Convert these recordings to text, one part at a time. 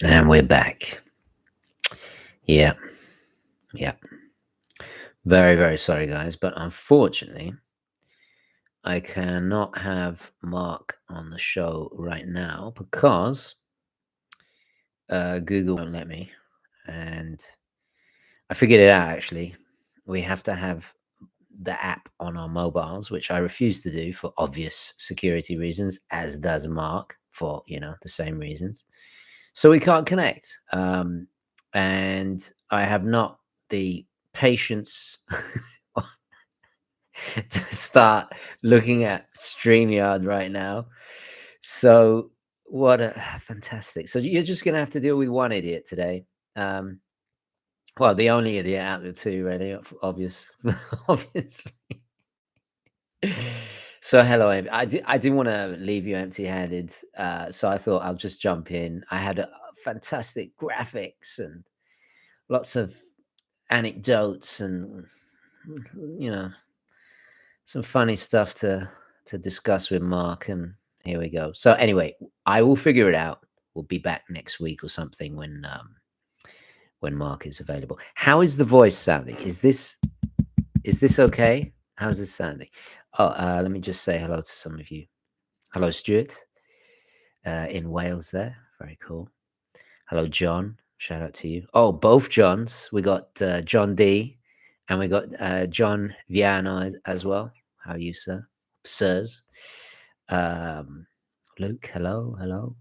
And we're back. Yeah. Very, very sorry, guys. But unfortunately, I cannot have Mark on the show right now because Google won't let me. And I figured it out, actually. We have to have the app on our mobiles, which I refuse to do for obvious security reasons, as does Mark for, the same reasons. So we can't connect. And I have not the patience to start looking at StreamYard right now. So what a fantastic. So you're just going to have to deal with one idiot today. Well, the only idiot out of the two, really, obviously. So hello, Amy. I didn't want to leave you empty-handed, so I thought I'll just jump in. I had fantastic graphics and lots of anecdotes and some funny stuff to discuss with Mark, and here we go. So anyway, I will figure it out. We'll be back next week or something when Mark is available. How is the voice sounding? Is this okay? How's this sounding? Oh, let me just say hello to some of you. Hello, Stuart, in Wales there. Very cool. Hello, John. Shout out to you. Oh, both Johns. We got John D, and we got John Viano as well. How are you, sir? Sirs. Luke, hello.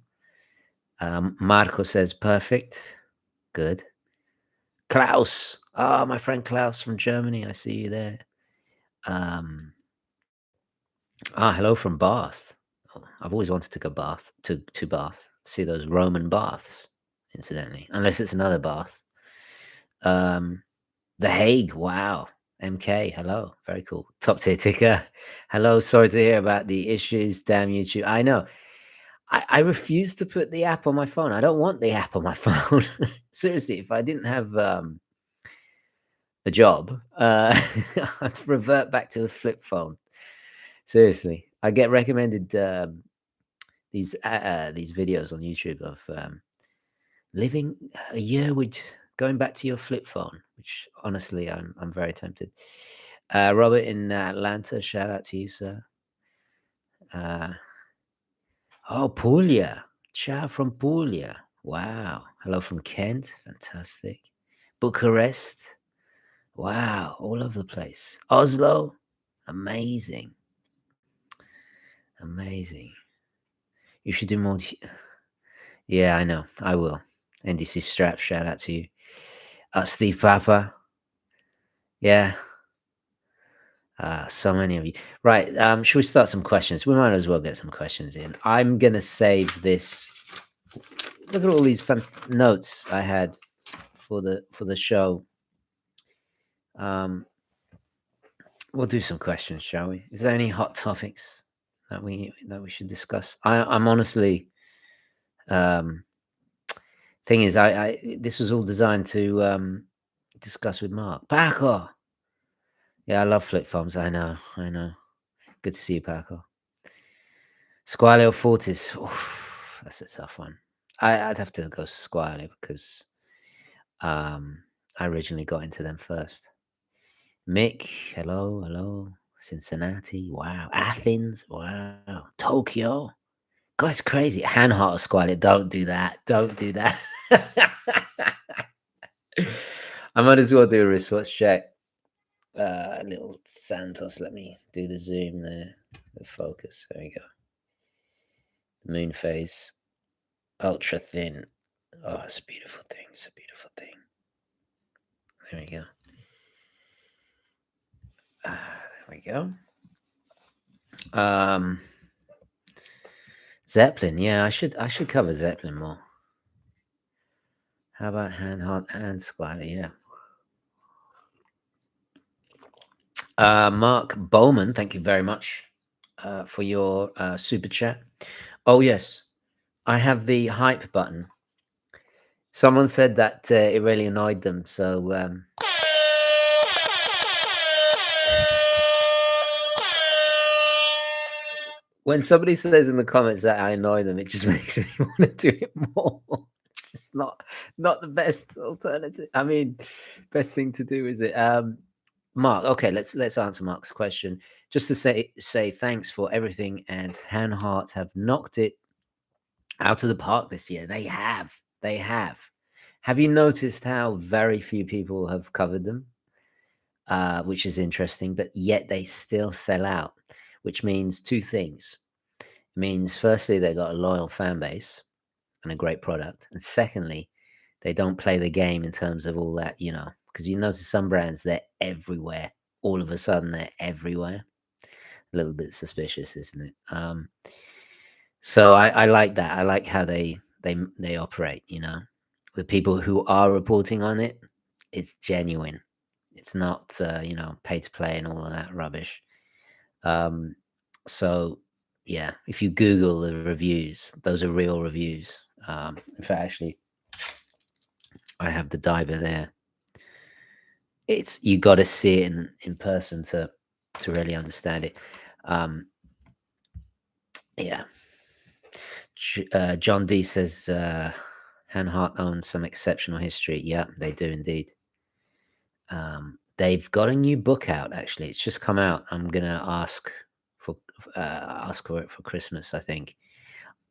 Marco says perfect. Good. Klaus. Oh, my friend Klaus from Germany. I see you there. Hello from Bath. Oh, I've always wanted to go to Bath, see those Roman baths, incidentally, unless it's another Bath. The Hague. Wow. MK, hello. Very cool. Top tier ticker. Hello. Sorry to hear about the issues. Damn YouTube. I know. I refuse to put the app on my phone. I don't want the app on my phone. Seriously, if I didn't have a job, I'd revert back to a flip phone. Seriously, I get recommended these videos on YouTube of living a year with going back to your flip phone, which honestly I'm very tempted. Robert in Atlanta, shout out to you, sir. Puglia. Ciao from Puglia. Wow. Hello from Kent. Fantastic. Bucharest. Wow. All over the place. Oslo. Amazing. You should do more. Yeah, I know. I will. NDC Strap, shout out to you. Steve Papa. Yeah. So many of you. Right. Should we start some questions? We might as well get some questions in. I'm going to save this. Look at all these fun notes I had for the show. We'll do some questions, shall we? Is there any hot topics that we should discuss? I'm honestly, thing is, I this was all designed to discuss with Mark. Paco. Yeah, I love flip phones. I know. Good to see you, Paco. Squalio Fortis. Oof, that's a tough one. I'd have to go Squalio because I originally got into them first. Mick, hello. Cincinnati, wow. Athens, wow. Tokyo. God, it's crazy. Hanhart Squalio, don't do that. I might as well do a wristwatch check. Little Santos. Let me do the zoom there. The focus. There we go. The moon phase. Ultra thin. Oh, it's a beautiful thing. There we go. There we go. Zeppelin. Yeah, I should cover Zeppelin more. How about Hanhart and Squalor? Yeah. Mark Bowman, thank you very much for your super chat. Oh yes, I have the hype button. Someone said that it really annoyed them, so when somebody says in the comments that I annoy them, it just makes me want to do it more. It's just not the best alternative. I mean, best thing to do, is it? Mark, okay, let's answer Mark's question. Just to say thanks for everything, and Hanhart have knocked it out of the park this year. They have. They have. Have you noticed how very few people have covered them? Which is interesting, but yet they still sell out, which means two things. It means, firstly, they got a loyal fan base and a great product. And secondly, they don't play the game in terms of all that, because you notice some brands, they're everywhere. All of a sudden, they're everywhere. A little bit suspicious, isn't it? So I like that. I like how they operate. The people who are reporting on it, it's genuine. It's not pay to play and all of that rubbish. So yeah, if you Google the reviews, those are real reviews. In fact, actually, I have the diver there. You got to see it in person to really understand it. Yeah. John D says Hanhart owns some exceptional history. Yeah, they do indeed. They've got a new book out. Actually, it's just come out. I'm gonna ask for it for Christmas, I think.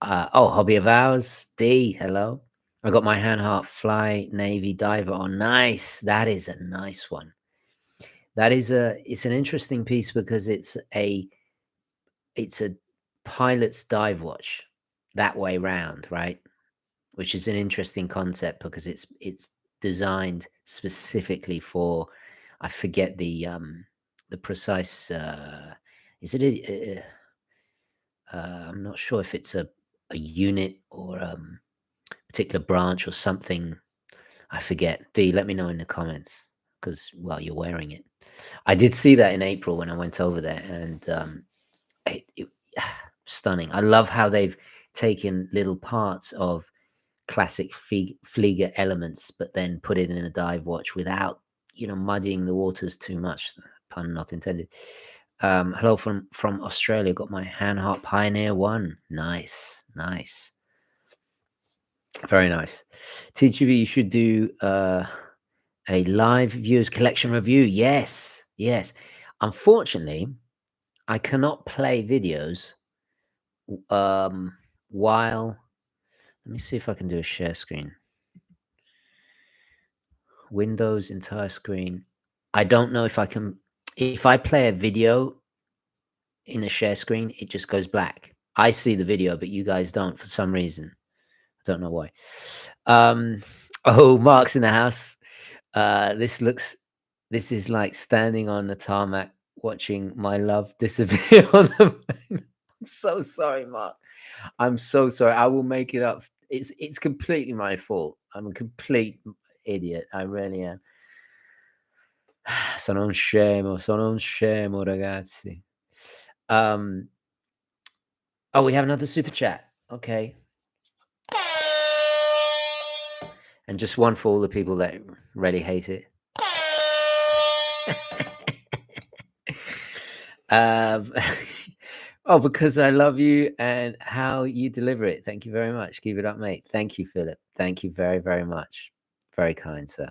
Hobby of ours, D. Hello. I got my Hanhart Fly Navy diver on. Nice. That is a nice one. It's an interesting piece because it's a pilot's dive watch that way round, right? Which is an interesting concept because it's designed specifically for, I forget the precise. Is it I'm not sure if it's a unit or particular branch or something. I forget. D, let me know in the comments because, well, you're wearing it. I did see that in April when I went over there, and stunning. I love how they've taken little parts of classic Flieger elements, but then put it in a dive watch without, muddying the waters too much. Pun not intended. Hello from Australia. Got my Hanhart Pioneer 1. Nice. Very nice. TGV, you should do a live viewers collection review. Yes. Unfortunately, I cannot play videos while. Let me see if I can do a share screen. Windows entire screen. I don't know if I can. If I play a video in a share screen, it just goes black. I see the video, but you guys don't for some reason. I don't know why. Mark's in the house. This is like standing on the tarmac watching my love disappear on the plane. I'm so sorry, Mark. I'm so sorry. I will make it up. It's completely my fault. I'm a complete idiot. I really am. Sono un scemo, ragazzi. We have another super chat. Okay. And just one for all the people that really hate it. Because I love you and how you deliver it. Thank you very much. Keep it up, mate. Thank you, Philip. Thank you very, very much. Very kind, sir.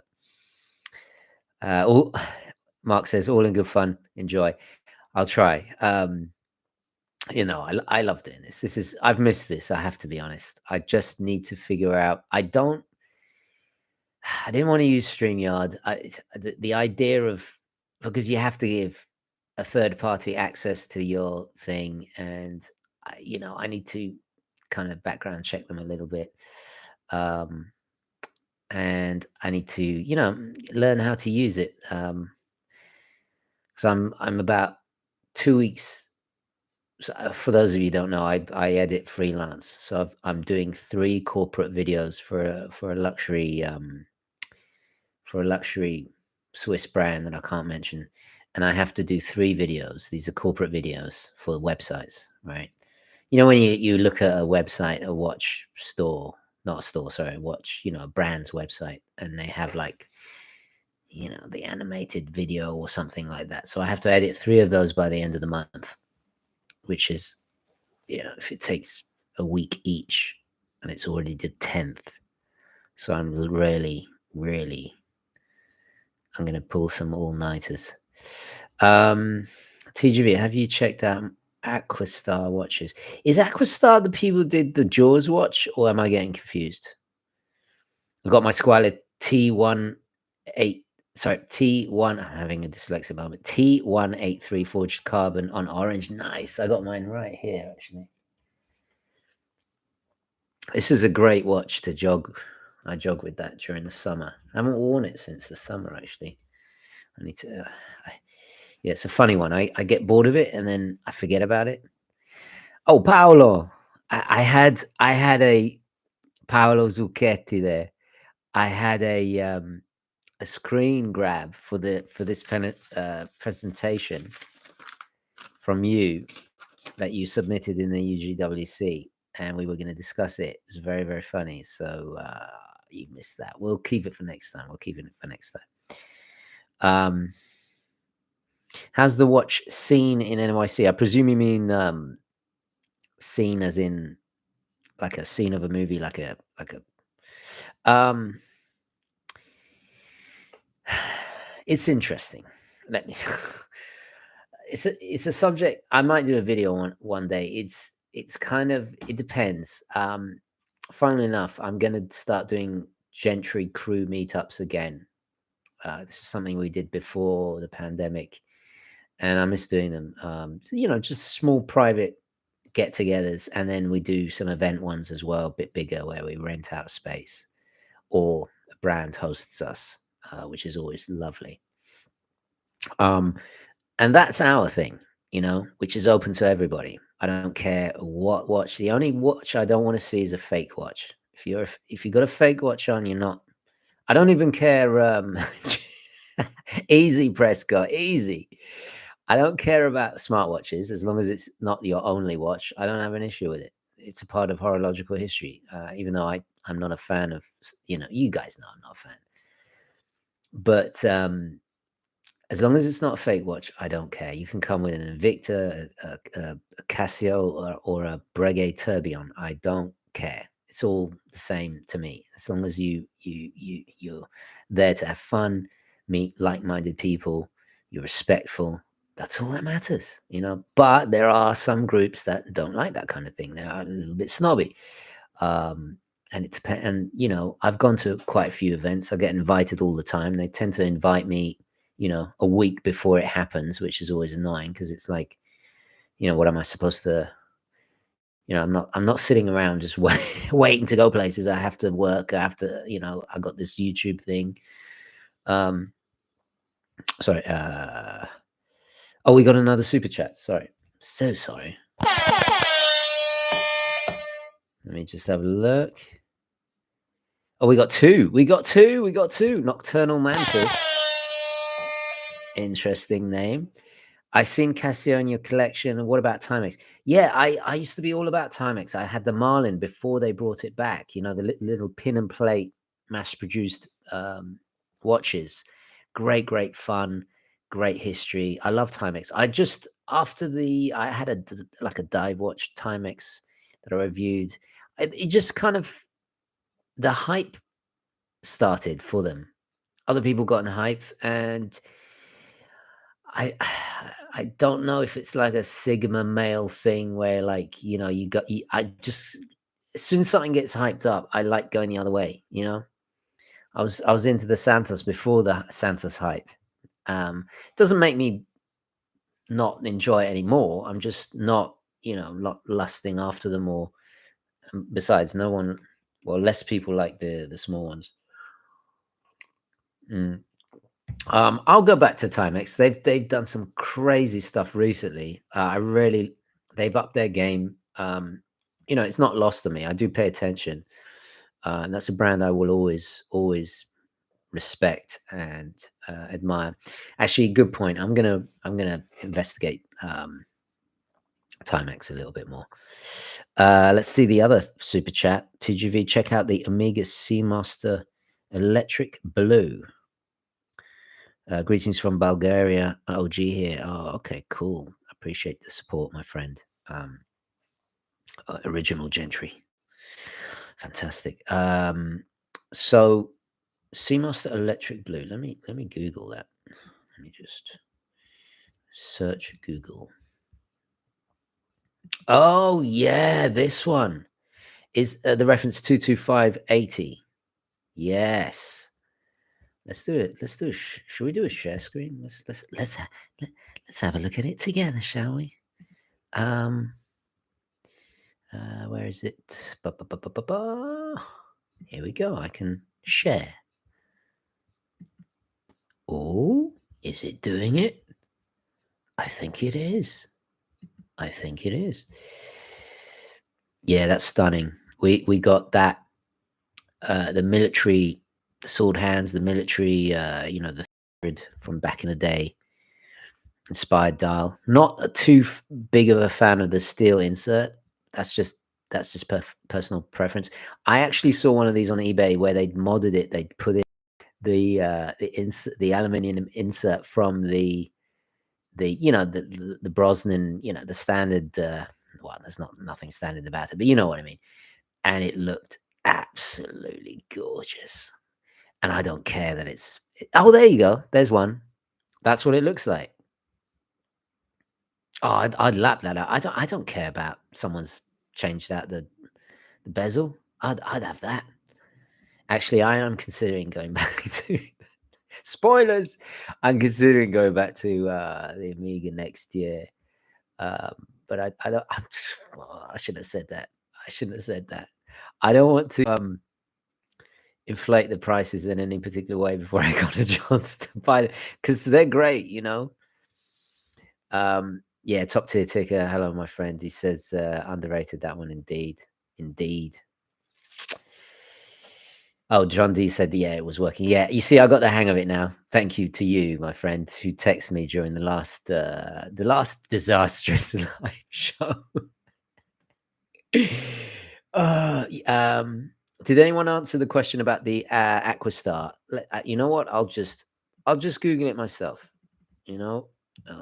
Mark says, all in good fun. Enjoy. I'll try. I love doing this. I've missed this. I have to be honest. I just need to figure out. I didn't want to use StreamYard. The idea of, because you have to give a third party access to your thing, and I need to kind of background check them a little bit, and I need to learn how to use it, because I'm about 2 weeks. So for those of you who don't know, I edit freelance, so I'm doing 3 corporate videos for a luxury Swiss brand that I can't mention, and I have to do 3 videos. These are corporate videos for websites, right? When you look at a website, a watch store, not a store, sorry, a watch, a brand's website, and they have like, the animated video or something like that. So I have to edit 3 of those by the end of the month, which is, if it takes a week each, and it's already the 10th, So I'm really, really, I'm going to pull some all-nighters. TGV, have you checked out Aquastar watches? Is Aquastar the people who did the Jaws watch, or am I getting confused? I've got my Squalid T1, I'm having a dyslexic moment. T183 forged carbon on orange. Nice. I got mine right here, actually. This is a great watch to jog. I jog with that during the summer. I haven't worn it since the summer, actually. I need to. Yeah, it's a funny one. I get bored of it and then I forget about it. Oh, Paolo, I had a Paolo Zucchetti there. I had a screen grab for this presentation from you that you submitted in the UGWC, and we were going to discuss it. It was very, very funny. So you missed that. We'll keep it for next time. How's the watch seen in NYC? I presume you mean scene as in like a scene of a movie, like a it's interesting. Let me it's a subject I might do a video on one day. It's kind of, it depends. Funnily enough, I'm going to start doing Gentry crew meetups again. This is something we did before the pandemic, and I miss doing them. Just small private get-togethers, and then we do some event ones as well, a bit bigger, where we rent out space or a brand hosts us, which is always lovely. And that's our thing, which is open to everybody. I don't care what watch. The only watch I don't want to see is a fake watch. If you got a fake watch on, you're not. I don't even care. Easy, Prescott, easy. I don't care about smartwatches as long as it's not your only watch. I don't have an issue with it. It's a part of horological history, even though I'm not a fan of. You guys know I'm not a fan. But as long as it's not a fake watch, I don't care. You can come with an Invicta, a Casio, or a Breguet Tourbillon. I don't care. It's all the same to me. As long as you're there to have fun, meet like-minded people, you're respectful. That's all that matters, But there are some groups that don't like that kind of thing. They are a little bit snobby. And it depends. And I've gone to quite a few events. I get invited all the time. They tend to invite me a week before it happens, which is always annoying because it's like, what am I supposed to, I'm not sitting around just waiting to go places. I have to work. I have to, I got this YouTube thing. Sorry. Oh, we got another super chat. Sorry. So sorry. Let me just have a look. Oh, we got two. Nocturnal Mantis. Interesting name. I seen Casio in your collection. What about Timex? Yeah, I used to be all about Timex. I had the Marlin before they brought it back. The little pin and plate, mass-produced watches. Great fun, great history. I love Timex. I had a dive watch Timex that I reviewed. It just kind of, the hype started for them. Other people got in hype, and I I don't know if it's like a sigma male thing where I just, as soon as something gets hyped up, I like going the other way. I was into the Santos before the Santos hype. Doesn't make me not enjoy it anymore. I'm just not not lusting after them, or besides, less people like the small ones. I'll go back to Timex. They've done some crazy stuff recently. They've upped their game. It's not lost to me. I do pay attention, and that's a brand I will always respect and admire. Actually, good point. I'm gonna investigate Timex a little bit more. Let's see the other super chat. TGV, check out the Omega Seamaster Electric Blue. Greetings from Bulgaria. OG here. Oh, okay, cool. Appreciate the support, my friend. Original Gentry. Fantastic. So Seamaster Electric Blue. Let me Google that. Let me just search Google. Oh yeah, this one is the reference 22580. Yes. Let's do it. Let's do. Should we do a share screen? Let's have a look at it together, shall we? Where is it? Here we go. I can share. Oh, is it doing it? I think it is. I think it is. Yeah, that's stunning. We got that. The military sword hands, the military, the from back in the day, inspired dial. Not too big of a fan of the steel insert. That's just personal preference. I actually saw one of these on eBay where they'd modded it. They'd put in the aluminium insert from the Brosnan, the standard. Well, there's nothing standard about it, but you know what I mean. And it looked absolutely gorgeous. And I don't care that oh, there you go. There's one. That's what it looks like. Oh, I'd lap that out. I don't care about someone's changed out the bezel. I'd have that. Actually, I am considering going back to spoilers. I'm considering going back to the Amiga next year. But I don't. I shouldn't have said that. I shouldn't have said that. I don't want to inflate the prices in any particular way before I got a chance to buy it, because they're great, Yeah, top tier ticker. Hello, my friend. He says underrated, that one, indeed. Oh, John D said, yeah, it was working. Yeah, you see, I got the hang of it now. Thank you to you, my friend, who texted me during the last disastrous live show. Did anyone answer the question about the Aquastar? You know what? I'll just Google it myself. I'll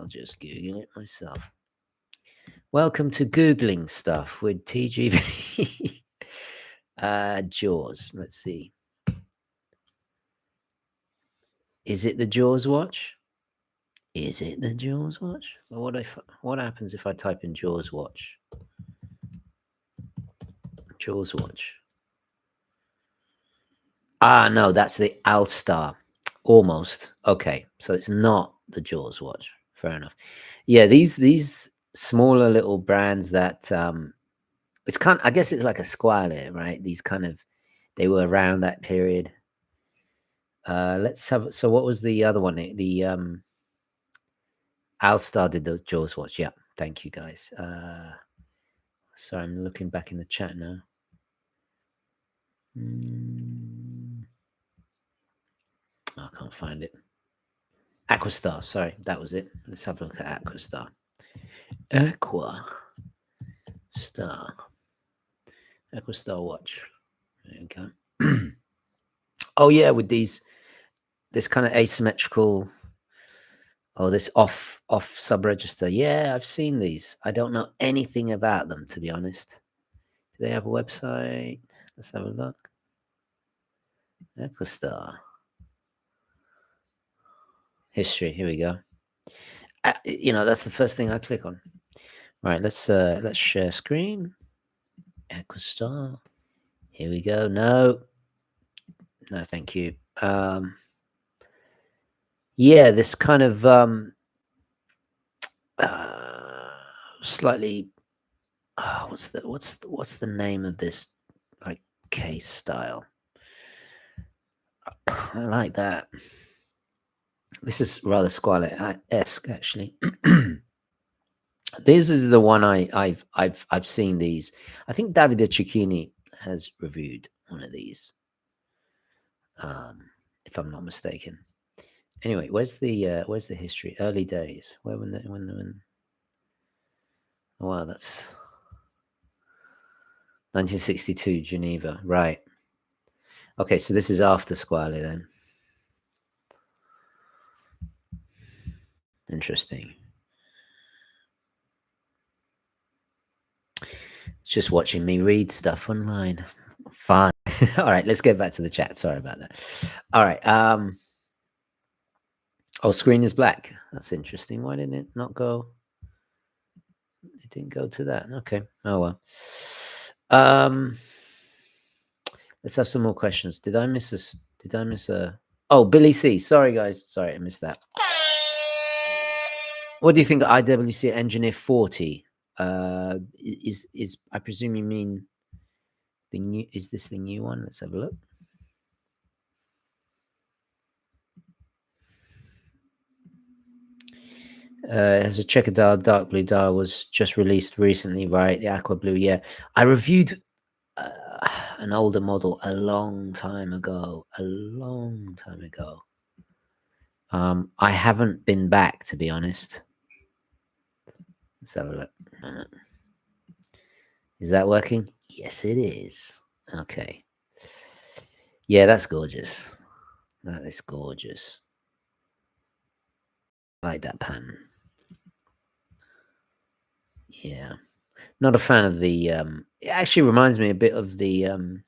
just Google it myself. Welcome to Googling stuff with TGV. Jaws. Let's see. Is it the Jaws watch? Is it the Jaws watch? Or what happens if I type in Jaws watch? Jaws watch. Ah, no, that's the Alstar. Almost. Okay, so it's not the Jaws watch. Fair enough. Yeah, these smaller little brands that it's I guess it's like a squale, right? These they were around that period. Let's have. So what was the other one? The Alstar did the Jaws watch. Yeah, thank you guys. Sorry, I'm looking back in the chat now. I can't find it. Aquastar. Sorry, that was it. Let's have a look at Aquastar. Aquastar watch. There you go. Oh yeah, with this kind of asymmetrical. Oh, this off sub-register. Yeah, I've seen these. I don't know anything about them, to be honest. Do they have a website? Let's have a look. Aquastar. History. Here we go. That's the first thing I click on. Right, let's share screen. Aquastar. Here we go. No, thank you. Yeah, this kind of slightly. What's the name of this like case style? I like that. This is rather squalid-esque, actually. This is the one I've seen these. I think Davide Cecchini has reviewed one of these, if I'm not mistaken. Anyway, where's the history? Early days. When? Wow, that's 1962, Geneva. Right. Okay, so this is after Squally then. Interesting. It's just watching me read stuff online. Fine. All right, let's get back to the chat. Sorry about that. All right. Oh, screen is black. That's interesting. Why didn't it not go? It didn't go to that. Okay. Oh well. Let's have some more questions. Did I miss a? Did I miss a? Oh, Billy C. Sorry, guys. Sorry, I missed that. What do you think of IWC Engineer 40? Is I presume you mean the new? Is this the new one? Let's have a look. Has a checker dial, dark blue dial was just released recently, right? The aqua blue, yeah. I reviewed an older model a long time ago. I haven't been back, to be honest. Let's have a look. Is that working? Yes, it is. Okay. Yeah, that's gorgeous. That is gorgeous. I like that pattern. Yeah. Not a fan of the it actually reminds me a bit of the oh,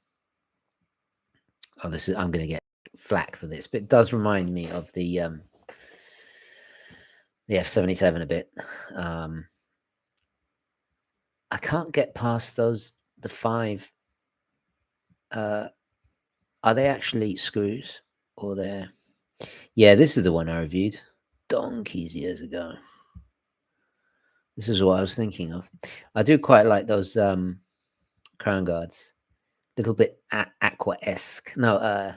this is I'm gonna get flack for this, but it does remind me of the F-77 a bit. I can't get past those the 5 are they actually screws or they're yeah, this is the one I reviewed donkeys years ago. This is what I was thinking of. I do quite like those crown guards. Little bit aqua-esque. No,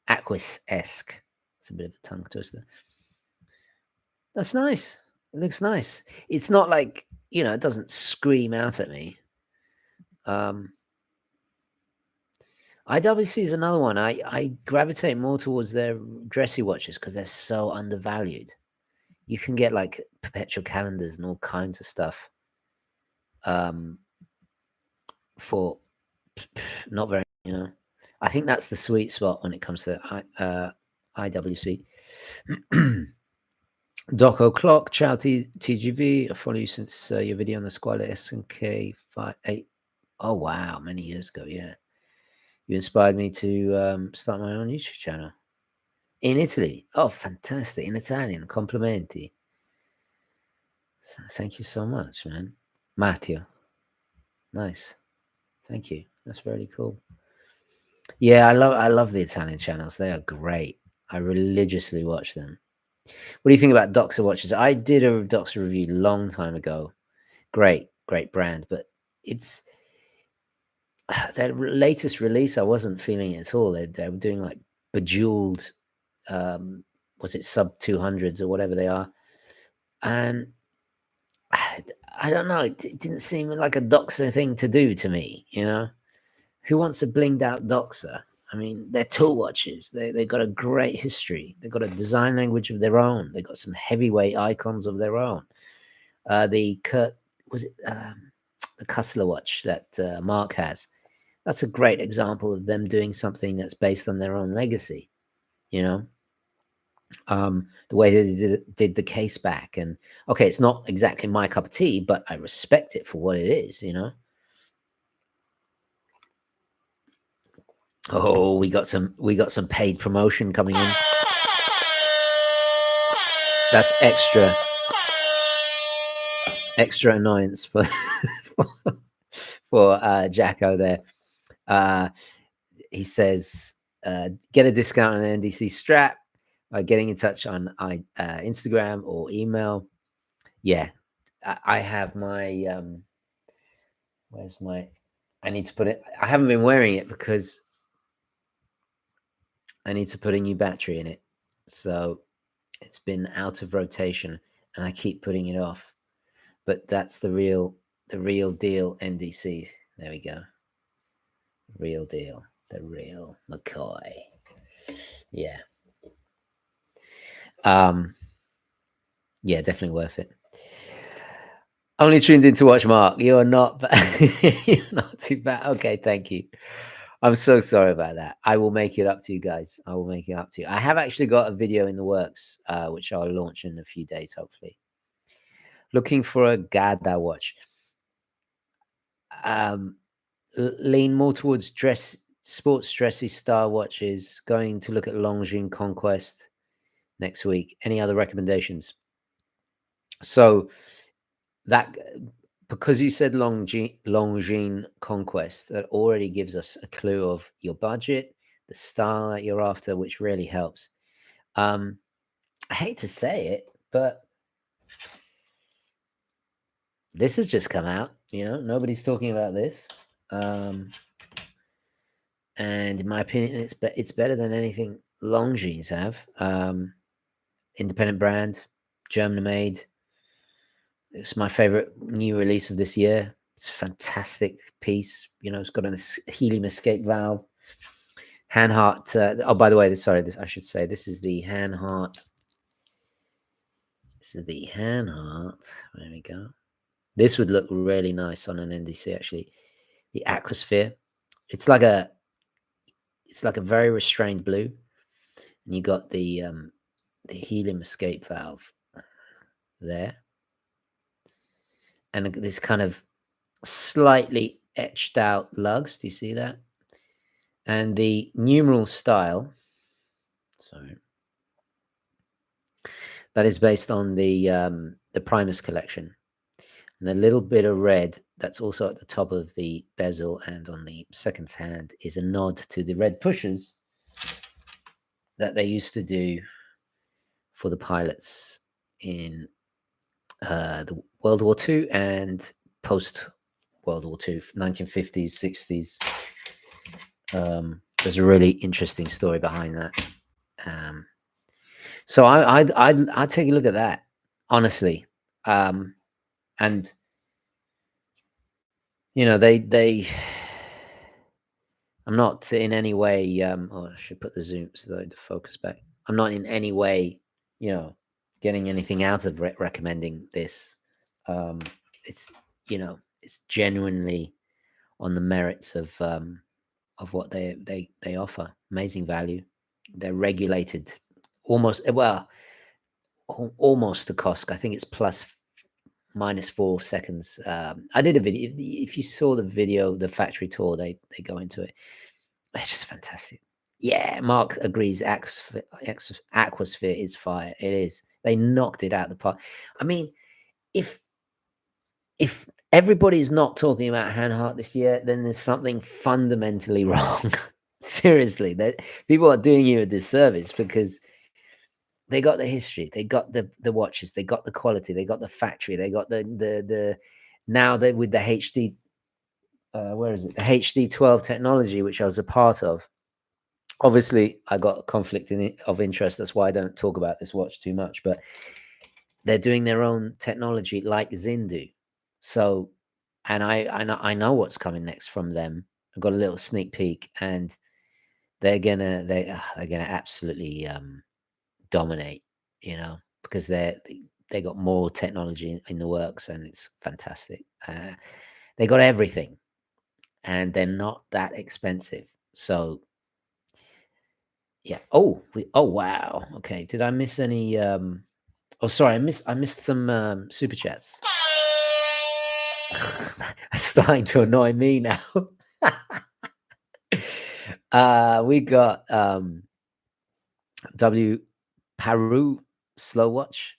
aquis-esque. It's a bit of a tongue twister. That's nice. It looks nice. It's not like, it doesn't scream out at me. IWC is another one. I gravitate more towards their dressy watches because they're so undervalued. You can get like perpetual calendars and all kinds of stuff for not very, I think that's the sweet spot when it comes to IWC. Doc O'Clock, ciao TGV. I follow you since your video on the Squaler SNK 58. Oh, wow. Many years ago, yeah. You inspired me to start my own YouTube channel. In Italy. Oh, fantastic. In Italian. Complimenti. Thank you so much, man. Matteo. Nice. Thank you. That's really cool. Yeah, I love the Italian channels. They are great. I religiously watch them. What do you think about Doxa watches? I did a Doxa review a long time ago. Great brand, but it's their latest release. I wasn't feeling it at all. They were doing like bejeweled, was it sub 200s or whatever they are, and I don't know. It didn't seem like a Doxa thing to do to me. Who wants a blinged out Doxa? I mean, they're tool watches. They've got a great history. They've got a design language of their own. They've got some heavyweight icons of their own. The Kussler watch that Mark has? That's a great example of them doing something that's based on their own legacy. The way they did the case back, and okay, it's not exactly my cup of tea, but I respect it for what it is. Oh, we got some paid promotion coming in. That's extra annoyance for Jacko there. He says get a discount on an NDC strap by getting in touch on Instagram or email. Yeah, I have my where's my I need to put it. I haven't been wearing it because I need to put a new battery in it, so it's been out of rotation and I keep putting it off. But that's the real deal NDC. There we go. Real deal. The real McCoy. Yeah. Yeah, definitely worth it. Only tuned in to watch Mark. You're not you're not too bad. Okay, thank you. I'm so sorry about that. I will make it up to you guys. I will make it up to you. I have actually got a video in the works, which I'll launch in a few days, hopefully. Looking for a Gada watch. Lean more towards sports dressy style watches. Going to look at Longines Conquest next week. Any other recommendations? So that, because you said Longines Conquest, that already gives us a clue of your budget, the style that you're after, which really helps. I hate to say it, but this has just come out. Nobody's talking about this. And in my opinion, it's better than anything Longines have. Independent brand, German made. It's my favorite new release of this year. It's a fantastic piece. It's got a helium escape valve. Hanhart. Oh, by the way, I should say this is the Hanhart. This is the Hanhart. There we go. This would look really nice on an NDC. Actually, the Aquastar. It's like a very restrained blue, and you got the helium escape valve there, and this kind of slightly etched out lugs. Do you see that? And the numeral style, sorry, that is based on the Primus collection. And a little bit of red that's also at the top of the bezel and on the second hand is a nod to the red pushers that they used to do for the pilots in the World War II and post World War II, 1950s, 60s. There's a really interesting story behind that. So I'd take a look at that, honestly. And they I'm not in any way I should put the zoom so the focus back. I'm not in any way getting anything out of recommending this. It's it's genuinely on the merits of what they offer. Amazing value. They're regulated almost to cost. I think it's plus minus 4 seconds. I did a video. If you saw the video, the factory tour, they go into it. It's just fantastic. Yeah, Mark agrees. Aquastar is fire. It is. They knocked it out of the park. I mean, if everybody's not talking about Hanhart this year, then there's something fundamentally wrong. Seriously, that people are doing you a disservice because they got the history, they got the watches, they got the quality, they got the factory, they got the now they with the HD where is it? The HD12 technology, which I was a part of. Obviously, I got a conflict of interest. That's why I don't talk about this watch too much. But they're doing their own technology, like Zindu. So, and I know what's coming next from them. I've got a little sneak peek, and they're gonna absolutely dominate. Because they got more technology in the works, and it's fantastic. They got everything, and they're not that expensive. So yeah. Oh wow. Okay. Did I miss any? Oh, sorry. I missed some super chats. It's starting to annoy me now. We got W Paru slow watch.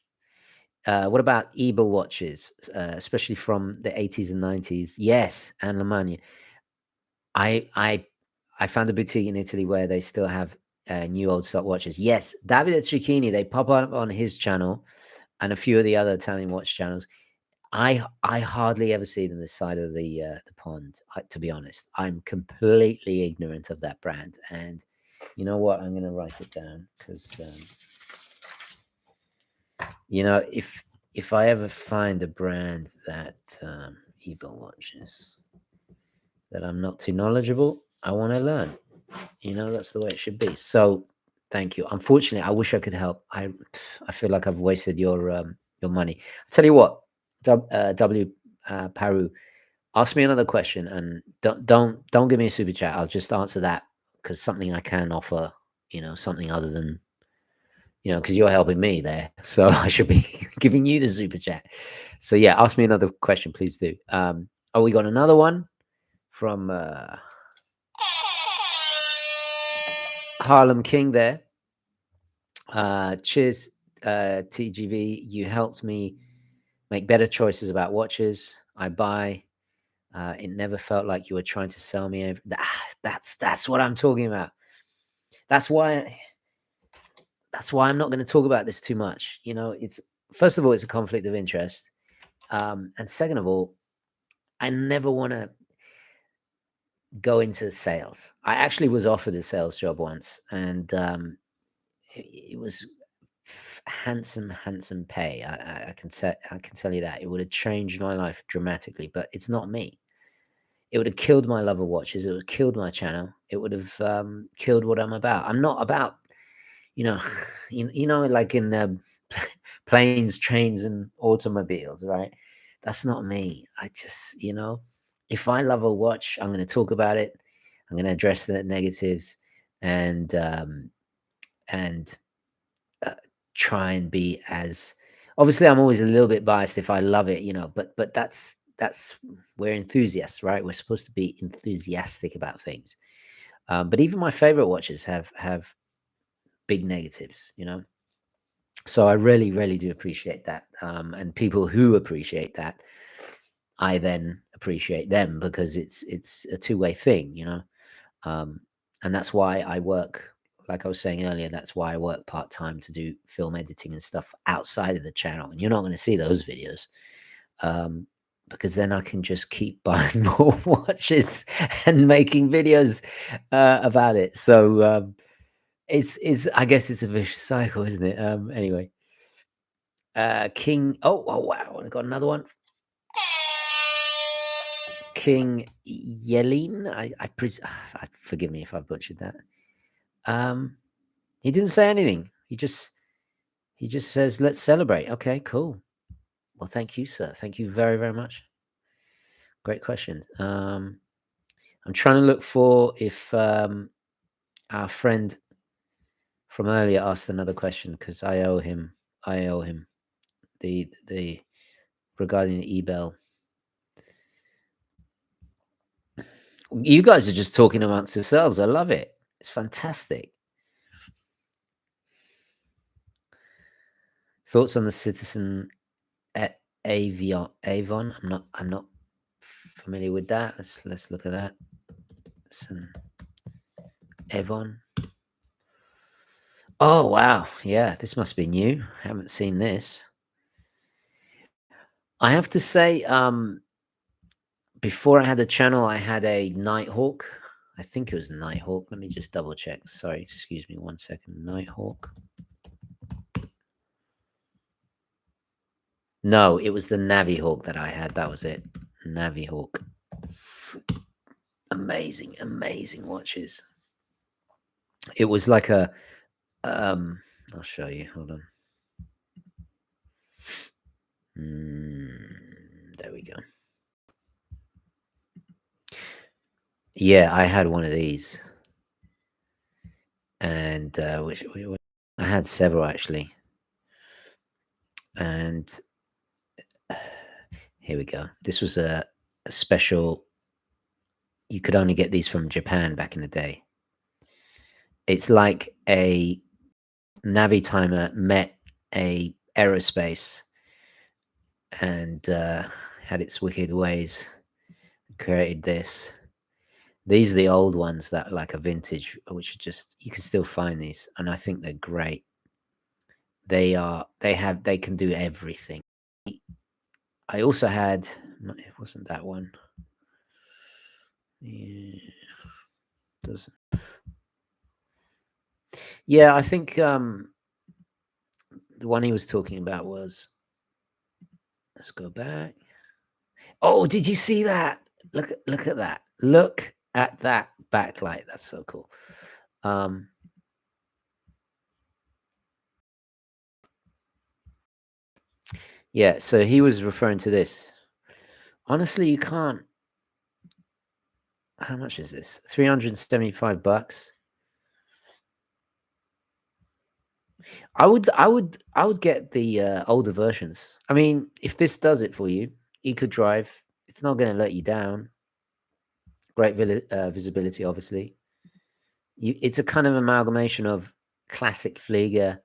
What about Ebel watches, especially from the 80s and 90s? Yes, and Lemania. I found a boutique in Italy where they still have new old stock watches. Yes, Davide Cecchini, they pop up on his channel and a few of the other Italian watch channels. I hardly ever see them this side of the pond. To be honest, I'm completely ignorant of that brand. And you know what? I'm going to write it down because if I ever find a brand that Ebel watches that I'm not too knowledgeable, I want to learn. That's the way it should be. So thank you. Unfortunately, I wish I could help. I feel like I've wasted your money. I'll tell you what, W Paru, ask me another question and don't give me a super chat. I'll just answer that because something I can offer, something other than, because you're helping me there. So I should be giving you the super chat. So yeah, ask me another question, please do. Oh, we got another one from Harlem King there. Cheers, TGV. You helped me make better choices about watches I buy. It never felt like you were trying to sell me. That's what I'm talking about. That's why I'm not going to talk about this too much. You know, it's first of all, it's a conflict of interest, and second of all, I never want to go into sales. I actually was offered a sales job once, and it was handsome pay. I can tell you that it would have changed my life dramatically. But it's not me. It would have killed my love of watches. It would have killed my channel. It would have killed what I'm about. I'm not about, you know, like in planes, trains, and automobiles, right? That's not me. I just, if I love a watch, I'm going to talk about it. I'm going to address the negatives, and and uh, try and be as, obviously I'm always a little bit biased if I love it, but that's we're enthusiasts, right? We're supposed to be enthusiastic about things. But even my favorite watches have big negatives, so I really, really do appreciate that. And people who appreciate that, I then appreciate them, because it's a two-way thing, um, and that's why I work, like I was saying earlier, that's why I work part-time to do film editing and stuff outside of the channel, and you're not going to see those videos, um, because then I can just keep buying more watches and making videos about it. So it's I guess it's a vicious cycle, isn't it? Anyway, King. Oh wow! I got another one. King Yelin. Forgive me if I butchered that. Um, he didn't say anything. He just says, "Let's celebrate." Okay, cool. Well, thank you, sir. Thank you very, very much. Great question. I'm trying to look for if our friend from earlier asked another question, because I owe him. The regarding the Ebel. You guys are just talking amongst yourselves. I love it. It's fantastic. Thoughts on the Citizen Avon? I'm not familiar with that. Let's look at that. Citizen Avon. Oh wow, yeah, this must be new. Haven't seen this. I have to say, before I had the channel, I had a Nighthawk. I think it was a Nighthawk. Let me just double check. Sorry, excuse me 1 second. Nighthawk. No, it was the Navihawk that I had. That was it. Navihawk. Amazing, amazing watches. It was like a I'll show you. Hold on. There we go. Yeah, I had one of these, and I had several actually, and here we go. This was a special. You could only get these from Japan back in the day. It's like a Navi timer met a aerospace, and had its wicked ways. Created this. These are the old ones that are like a vintage, which are just, you can still find these, and I think they're great. They can do everything. I also had, no, it wasn't that one. Yeah, doesn't. Yeah, I think the one he was talking about was. Let's go back. Oh, did you see that? Look at that. Look at that backlight. That's so cool. Yeah, so he was referring to this. Honestly, you can't. How much is this? $375. I would get the older versions. I mean, if this does it for you, Eco Drive, it's not going to let you down. Great visibility, obviously. it's a kind of amalgamation of classic Flieger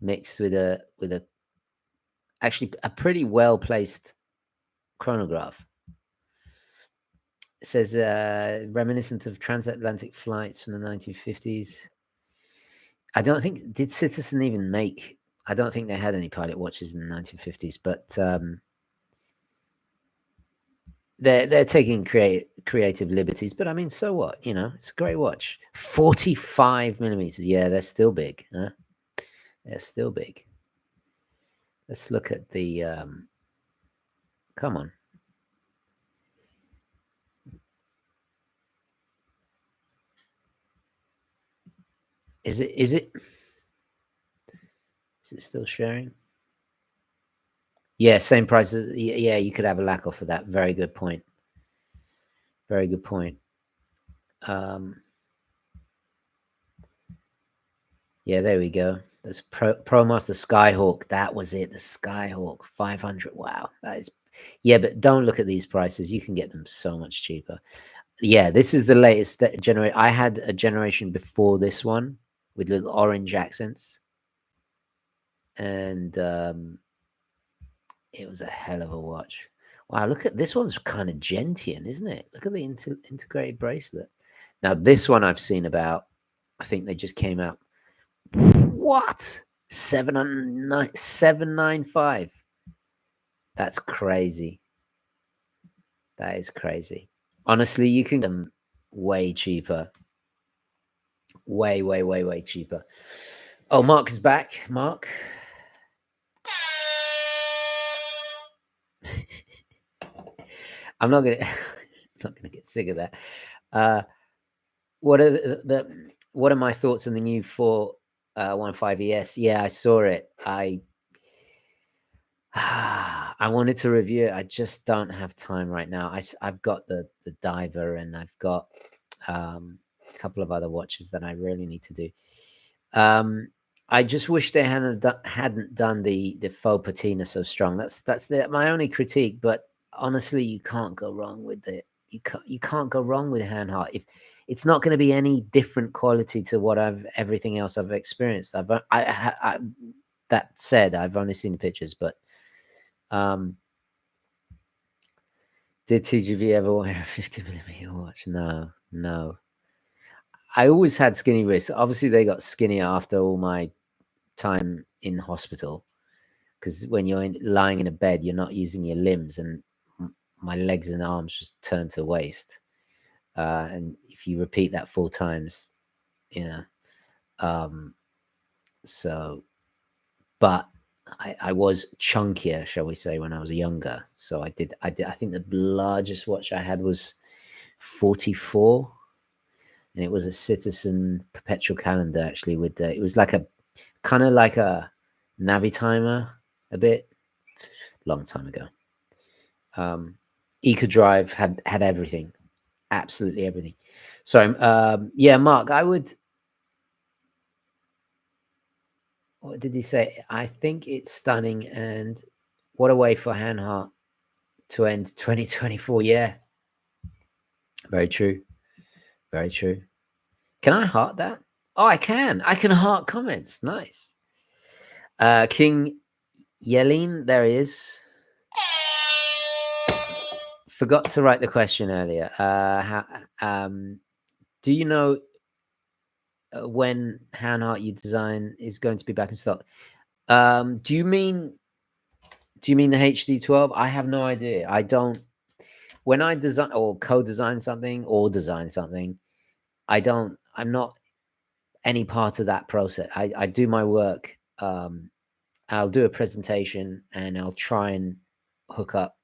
mixed with a actually a pretty well placed chronograph. It says reminiscent of transatlantic flights from the 1950s. I don't think, did Citizen even make, I don't think they had any pilot watches in the 1950s, but they're taking creative liberties. But I mean, so what? You know, it's a great watch. 45 millimeters. Yeah, they're still big. Huh? They're still big. Let's look at the. Come on. Is it still sharing? Yeah, same prices. Yeah, you could have a lack off of that. Very good point. Very good point. Yeah, there we go. There's ProMaster Skyhawk. That was it. The Skyhawk 500. Wow, that is. Yeah, but don't look at these prices. You can get them so much cheaper. Yeah, this is the latest generation. I had a generation before this one with little orange accents, and it was a hell of a watch. Wow, look at this one's kind of gentian, isn't it? Look at the integrated bracelet. Now this one I've seen about. I think they just came out. What? 795. That's crazy. That is crazy. Honestly, you can get them way cheaper. Way, way, way, way cheaper. Oh, Mark is back. Mark. I'm not gonna get sick of that. What are what are my thoughts on the new 415 ES? Yeah, I saw it. I wanted to review it. I just don't have time right now. I've got the diver, and I've got a couple of other watches that I really need to do. I just wish they hadn't done the faux patina so strong. That's my only critique. But honestly, you can't go wrong with it. You can't go wrong with Hanhart. If it's not going to be any different quality to what everything else I've experienced. That said, I've only seen the pictures, but did TGV ever wear a 50mm watch? No. I always had skinny wrists. Obviously, they got skinnier after all my time in hospital, because when you're lying in a bed, you're not using your limbs, and my legs and arms just turn to waste. And if you repeat that 4 times, you know, so, but I was chunkier, shall we say, when I was younger. So I think the largest watch I had was 44, and it was a Citizen perpetual calendar, actually, with it was like a kind of like a Navitimer a bit, long time ago. EcoDrive had everything, absolutely everything. So yeah, Mark, I would. What did he say? I think it's stunning, and what a way for Hanhart to end 2024. Yeah, very true. Very true. Can I heart that? Oh, I can. I can heart comments. Nice. King Yelene, there he is. Forgot to write the question earlier. Do you know when Hanhart you design is going to be back in stock? Do you mean the HD12? I have no idea. I don't. When I design or co-design something or design something, I'm not any part of that process. I do my work. I'll do a presentation, and I'll try and hook up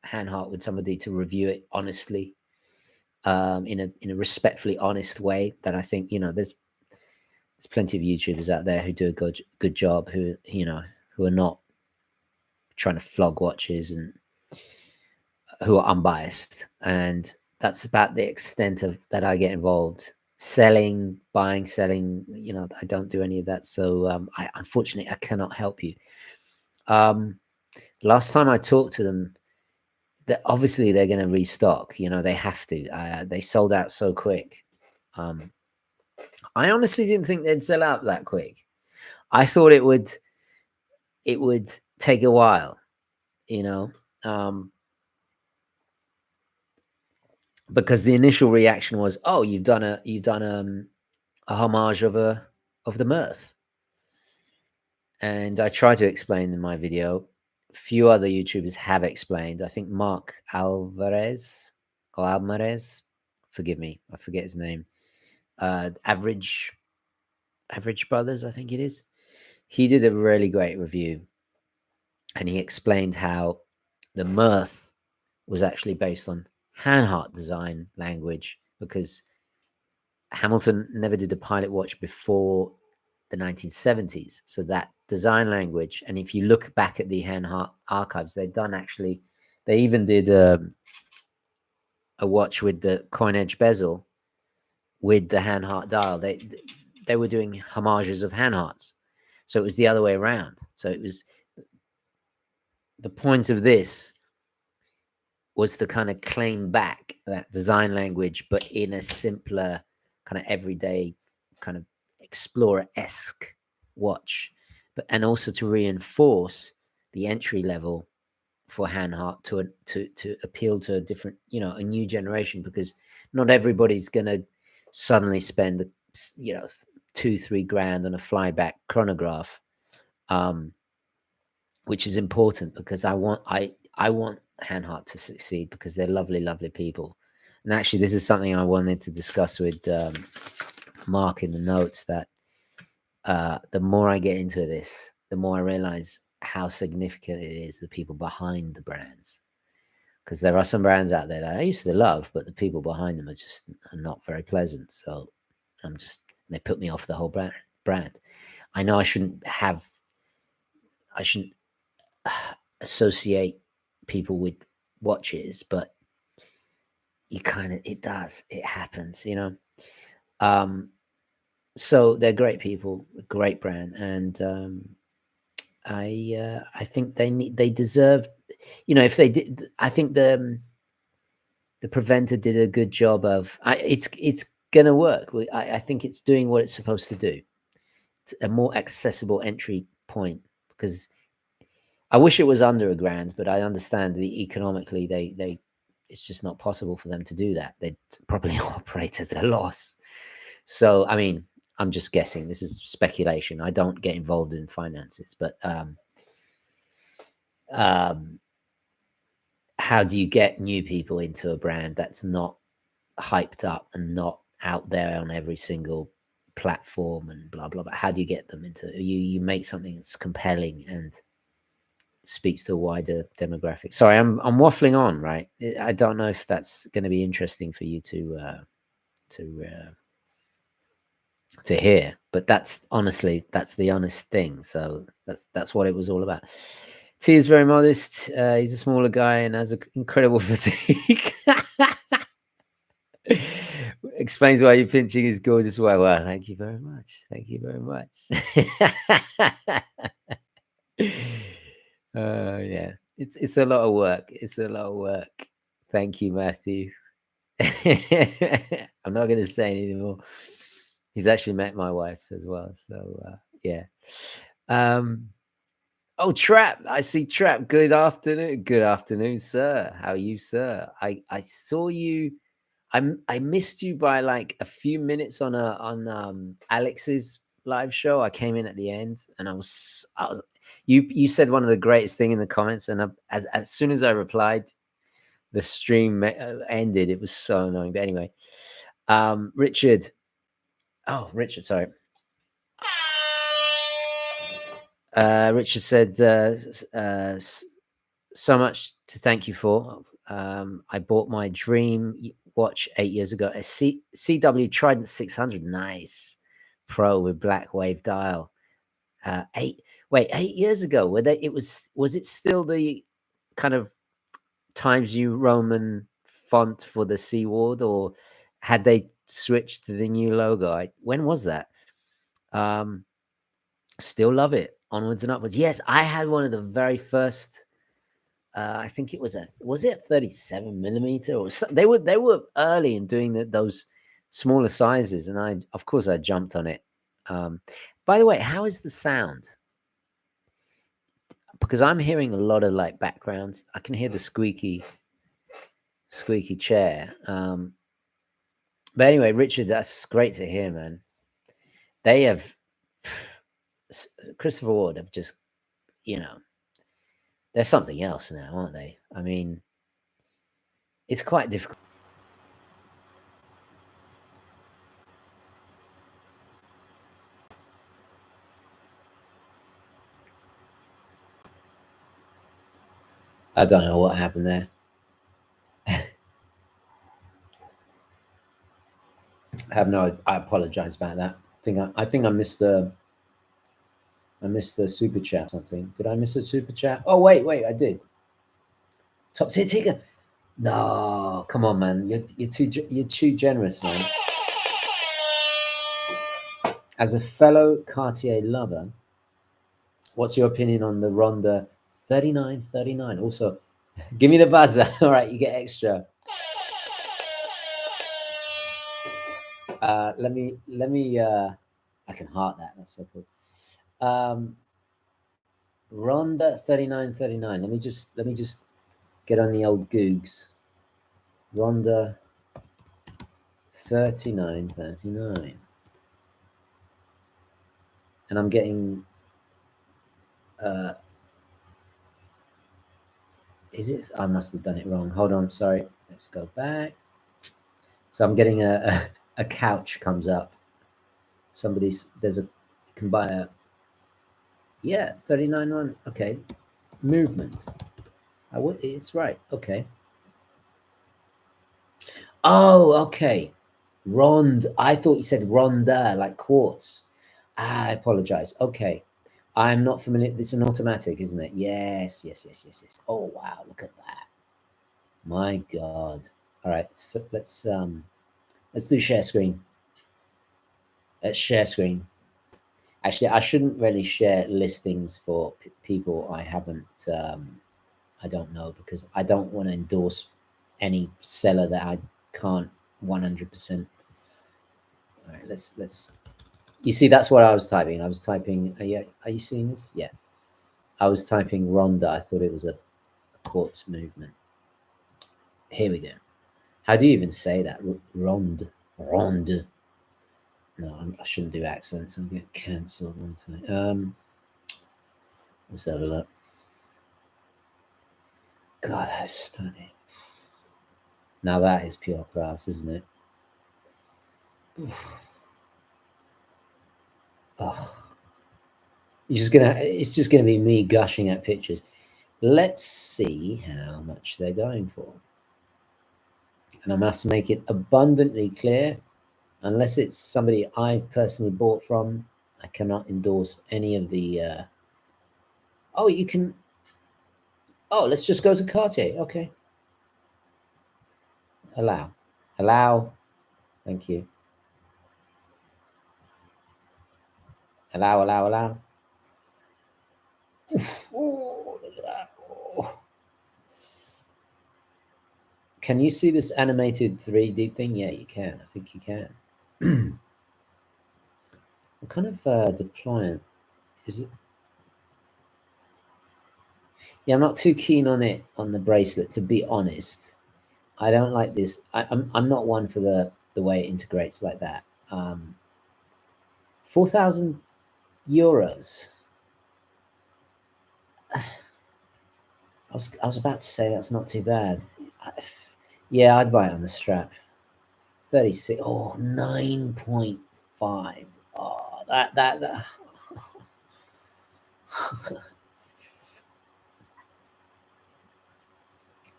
Hanhart with somebody to review it honestly, in a respectfully honest way. That I think, there's plenty of YouTubers out there who do a good job, who are not trying to flog watches, and who are unbiased. And that's about the extent of that I get involved. Buying, selling, I don't do any of that. So unfortunately, I cannot help you. Last time I talked to them, that obviously they're going to restock. They have to. They sold out so quick. I honestly didn't think they'd sell out that quick. I thought it would take a while, you know, because the initial reaction was, "Oh, you've done a homage of the Mirth," and I tried to explain in my video. Few other YouTubers have explained. I think Mark Alvarez, forgive me, I forget his name. Average Brothers, I think it is. He did a really great review, and he explained how the Mirth was actually based on Hanhart design language, because Hamilton never did a pilot watch before the 1970s. So that design language, and if you look back at the Hanhart archives, they even did a watch with the coin edge bezel with the Hanhart dial. They were doing homages of Hanharts. So it was the other way around. So it was, the point of this was to kind of claim back that design language, but in a simpler, kind of everyday, kind of explorer-esque watch, and also to reinforce the entry level for Hanhart to appeal to a different, a new generation, because not everybody's going to suddenly spend, $2-3 grand on a flyback chronograph, which is important, because I want Hanhart to succeed, because they're lovely, lovely people. And actually, this is something I wanted to discuss with Mark in the notes, that the more I get into this, the more I realize how significant it is, the people behind the brands. Because there are some brands out there that I used to love, but the people behind them are not very pleasant. So they put me off the whole brand. I know I shouldn't associate people with watches, but it happens, so they're great people, a great brand, and I think they deserve, if they did, I think the Preventer did a good job of, it's gonna work. I think it's doing what it's supposed to do. It's a more accessible entry point, because I wish it was under $1,000, but I understand economically it's just not possible for them to do that. They'd probably operate at a loss. So, I mean, I'm just guessing. This is speculation. I don't get involved in finances, but how do you get new people into a brand that's not hyped up and not out there on every single platform and blah blah blah? How do you get them into, you make something that's compelling and speaks to a wider demographic? Sorry, I'm waffling on, right? I don't know if that's going to be interesting for you to hear, but that's the honest thing. So that's what it was all about. T is very modest. He's a smaller guy and has an incredible physique. Explains why your pinching is gorgeous. Well, thank you very much. Thank you very much. Yeah, it's a lot of work. It's a lot of work. Thank you, Matthew. I'm not going to say anything more. He's actually met my wife as well. So yeah. Oh, Trap. I see Trap. Good afternoon. Good afternoon, sir. How are you, sir? I saw you. I missed you by like a few minutes on Alex's live show. I came in at the end, and I was you said one of the greatest thing in the comments, and as soon as I replied, the stream ended. It was so annoying. But anyway, Richard. Oh, Richard, sorry. Richard said, so much to thank you for. I bought my dream watch 8 years ago, a CW Trident 600. Nice. Pro with black wave dial. 8 years ago. Was it still the kind of Times New Roman font for the Seaward, or had they switched to the new logo? When was that? Still love it. Onwards and upwards. Yes, I had one of the very first. I think it was it 37 millimeter or something. They were early in doing those smaller sizes, and of course I jumped on it. By the way, how is the sound? Because I'm hearing a lot of like backgrounds. I can hear the squeaky chair. But anyway, Richard, that's great to hear, man. They have Christopher Ward have just, they're something else now, aren't they? I mean, it's quite difficult. I don't know what happened there. I apologize about that. I think I missed the super chat. Something. Did I miss a super chat? Oh wait, I did. Top tier ticker. No, come on, man. You're too generous, man. As a fellow Cartier lover, what's your opinion on the Ronda 3939? Also, give me the buzzer. All right, you get extra. Let me I can heart that. That's so cool. Ronda 3939. Let me just get on the old Googs. Ronda 3939. And I'm getting is it? I must have done it wrong. Hold on, sorry. Let's go back. So I'm getting a couch comes up. There's you can buy a 39.1. Okay, movement. It's right. Okay. Oh, okay. Rond. I thought you said ronda, like quartz. I apologize. Okay. I'm not familiar. It's an automatic, isn't it? Yes. Oh wow, look at that. My God. All right. So let's do share screen. Let's share screen. Actually, I shouldn't really share listings for people I haven't I don't know, because I don't want to endorse any seller that I can't 100%. All right, let's. You see, that's what I was typing. I was typing. Are you seeing this? Yeah, I was typing Ronda. I thought it was a quartz movement. Here we go. How do you even say that? Ronde. No, I shouldn't do accents. I'll get cancelled, won't I? Let's have a look. God, that's stunning. Now that is pure class, isn't it? Oh, it's just gonna be me gushing at pictures. Let's see how much they're going for. And I must make it abundantly clear, unless it's somebody I've personally bought from, I cannot endorse any of the oh, you can. Oh, let's just go to Cartier. Okay. Allow. Thank you. Allow. Oh, look at that. Oh. Can you see this animated 3D thing? Yeah, you can. I think you can. What kind of deployment is it? Yeah, I'm not too keen on it on the bracelet, to be honest. I don't like this. I'm not one for the way it integrates like that. 4,000 euros. I was about to say that's not too bad. Yeah, I'd buy it on the strap. 36. Oh, 9.5. Oh, that.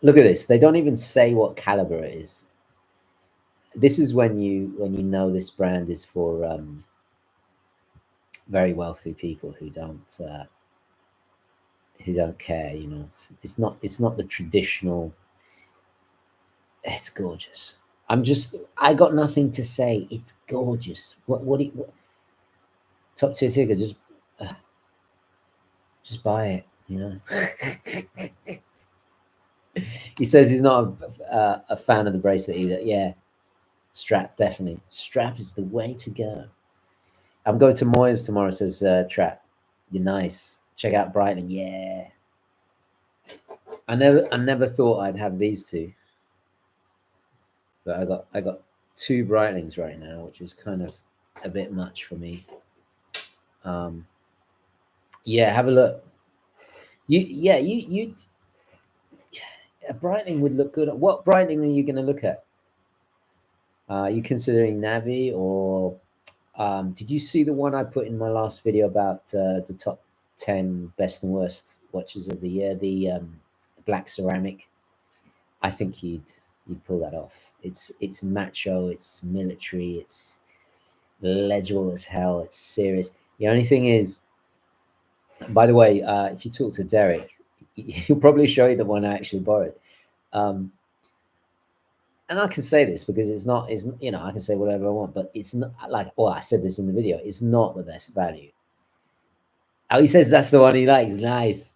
Look at this. They don't even say what caliber it is. This is when you know this brand is for very wealthy people who don't care. You know, it's not the traditional. It's gorgeous. I got nothing to say. It's gorgeous. What top tier ticker, just buy it, you know. He says he's not a fan of the bracelet either. Yeah. Strap, definitely. Strap is the way to go. I'm going to Moyes tomorrow, says Trap. You're nice. Check out Breitling. Yeah. I never thought I'd have these two. But I got two Breitlings right now, which is kind of a bit much for me. Yeah, have a look. You a Breitling would look good. What Breitling are you going to look at? Are you considering Navi, or did you see the one I put in my last video about the top 10 best and worst watches of the year? The black ceramic. I think you'd pull that off. It's macho, it's military, it's legible as hell, it's serious. The only thing is, by the way, if you talk to Derek, he'll probably show you the one I actually borrowed. And I can say this because it's not, you know, I can say whatever I want, but it's not like, well, I said this in the video, it's not the best value. Oh, he says that's the one he likes. Nice.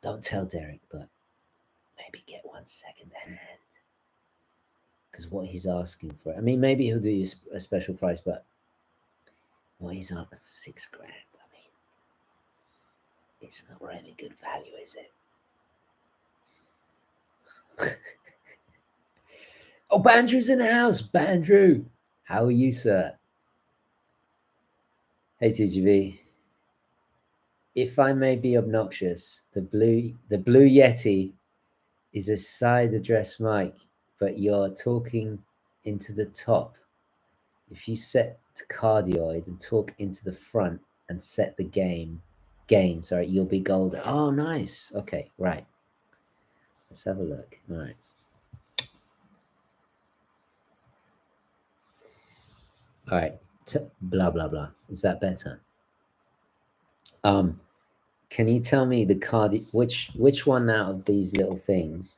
Don't tell Derek, but maybe get one second hand. Because what he's asking for, I mean, maybe he'll do you a special price, but what he's up at $6 grand. I mean, it's not really good value, is it? Oh, Bandrew's in the house. Bandrew, how are you, sir? Hey, TGV. If I may be obnoxious, the blue Yeti is a side address mic, but you're talking into the top. If you set to cardioid and talk into the front and set the gain, sorry, you'll be golden. Oh, nice. Okay, right. Let's have a look. All right. All right. Blah, blah, blah. Is that better? Can you tell me the which one out of these little things?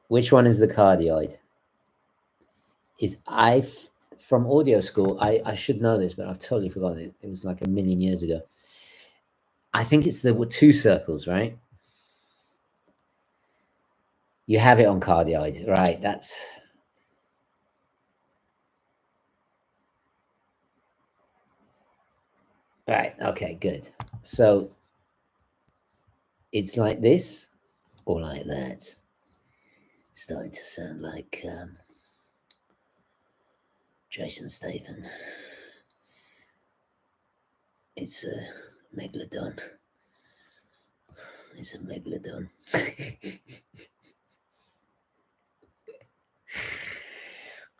Which one is the cardioid? From audio school, I should know this, but I've totally forgotten it. It was like a million years ago. I think it's the two circles, right? You have it on cardioid, right? That's right. Okay, good. So it's like this or like that. Starting to sound like Jason Statham. It's a megalodon. It's a megalodon.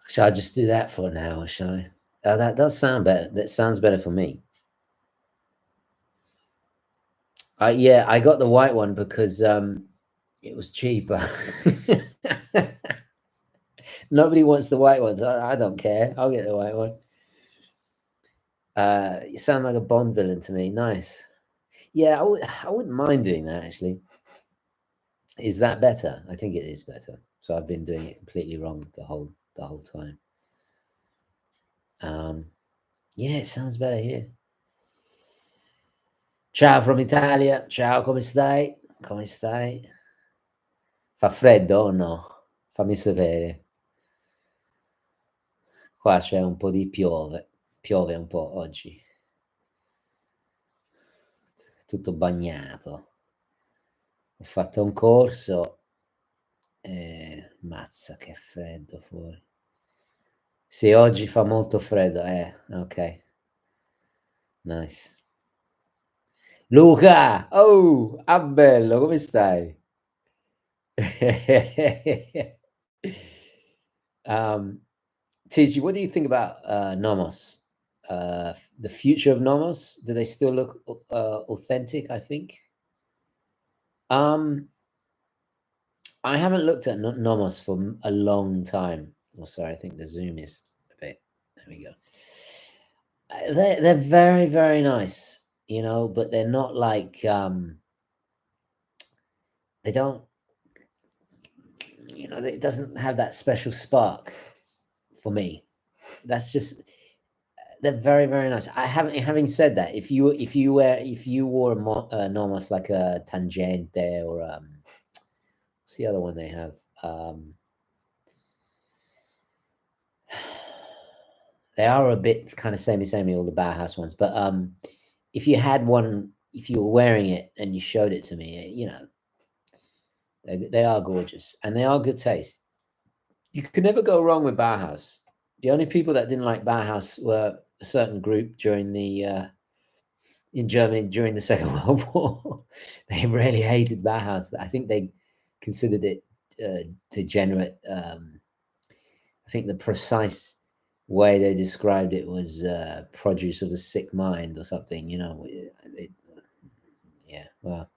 Shall I just do that for now, or shall I? Oh, that does sound better. That sounds better for me. Yeah, I got the white one because it was cheaper. Nobody wants the white ones. I don't care. I'll get the white one. You sound like a Bond villain to me. Nice. Yeah, I wouldn't mind doing that, actually. Is that better? I think it is better. So I've been doing it completely wrong the whole time. Yeah, it sounds better here. Ciao from Italia. Ciao, come stai? Come stai? Fa freddo o no? Fammi sapere. Qua c'è un po' di piove. Piove un po' oggi. Tutto bagnato. Ho fatto un corso e mazza che freddo fuori. Sì, oggi fa molto freddo. Ok. Nice. Luca! Oh, Abello, come stai? TG, what do you think about Nomos? The future of Nomos? Do they still look authentic, I think? I haven't looked at Nomos for a long time. Oh, sorry, I think the zoom is a bit. There we go. They're very, very nice, you know, but they're not like they don't, you know, it doesn't have that special spark for me. That's just, they're very, very nice. Having said that, if you wore a Nomos like a Tangente or What's the other one they have? They are a bit kind of samey, all the Bauhaus ones. But if you had one, if you were wearing it and you showed it to me, you know, they are gorgeous and they are good taste. You could never go wrong with Bauhaus. The only people that didn't like Bauhaus were a certain group during the in Germany during the Second World War. They really hated Bauhaus. I think they considered it degenerate. I think the precise way they described it was produce of a sick mind or something. You know, yeah. Well,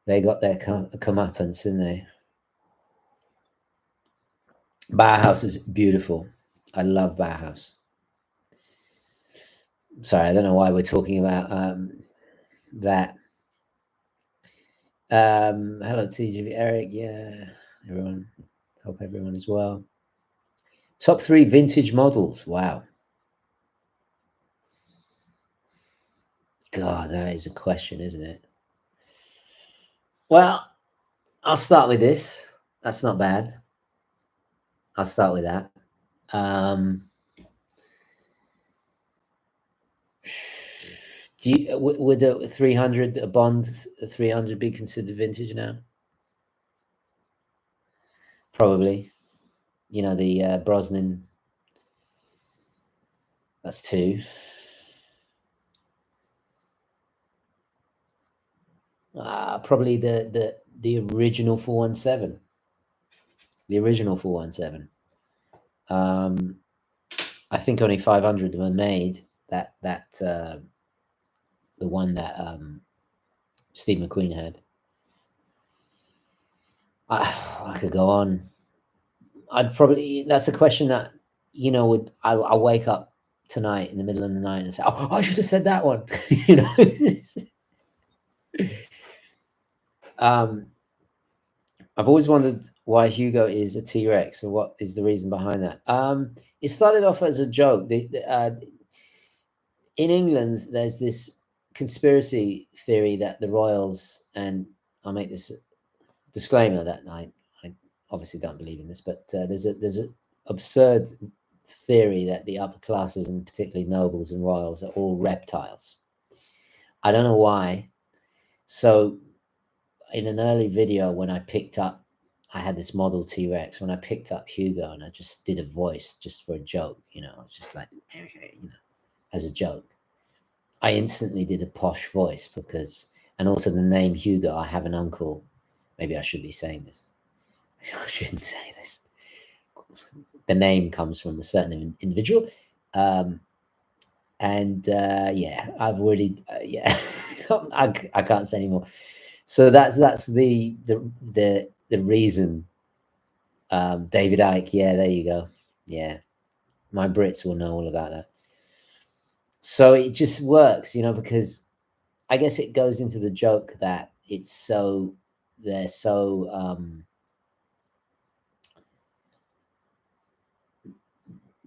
they got their comeuppance, didn't they? Bauhaus is beautiful. I love Bauhaus. Sorry, I don't know why we're talking about that. Hello, TGV, Eric. Yeah, everyone. Hope everyone is well. Top 3 vintage models. Wow. God, that is a question, isn't it? Well, I'll start with this. That's not bad. I'll start with that. Do you, would a 300, a Bond 300 be considered vintage now? Probably. You know, the Brosnan, that's 2. Probably the original 417. The original 417. I think only 500 were made. The one that Steve McQueen had. I could go on. I'd probably, that's a question that, you know, I'll wake up tonight in the middle of the night and say, oh, I should have said that one. You know. I've always wondered why Hugo is a T-Rex and what is the reason behind that. It started off as a joke. In England, there's this conspiracy theory that the royals, and I'll make this disclaimer that I obviously don't believe in this, but there's an absurd theory that the upper classes, and particularly nobles and royals, are all reptiles. I don't know why. So in an early video, when I had this model T-Rex, when I picked up Hugo and I just did a voice just for a joke, you know, it's just like, you know, as a joke. I instantly did a posh voice because, and also the name Hugo, I have an uncle. Maybe I should be saying this. I shouldn't say this. The name comes from a certain individual. Yeah, I've already, yeah, I can't say anymore. So that's the reason. David Icke, yeah, there you go. Yeah, my Brits will know all about that. So it just works, you know, because I guess it goes into the joke that they're so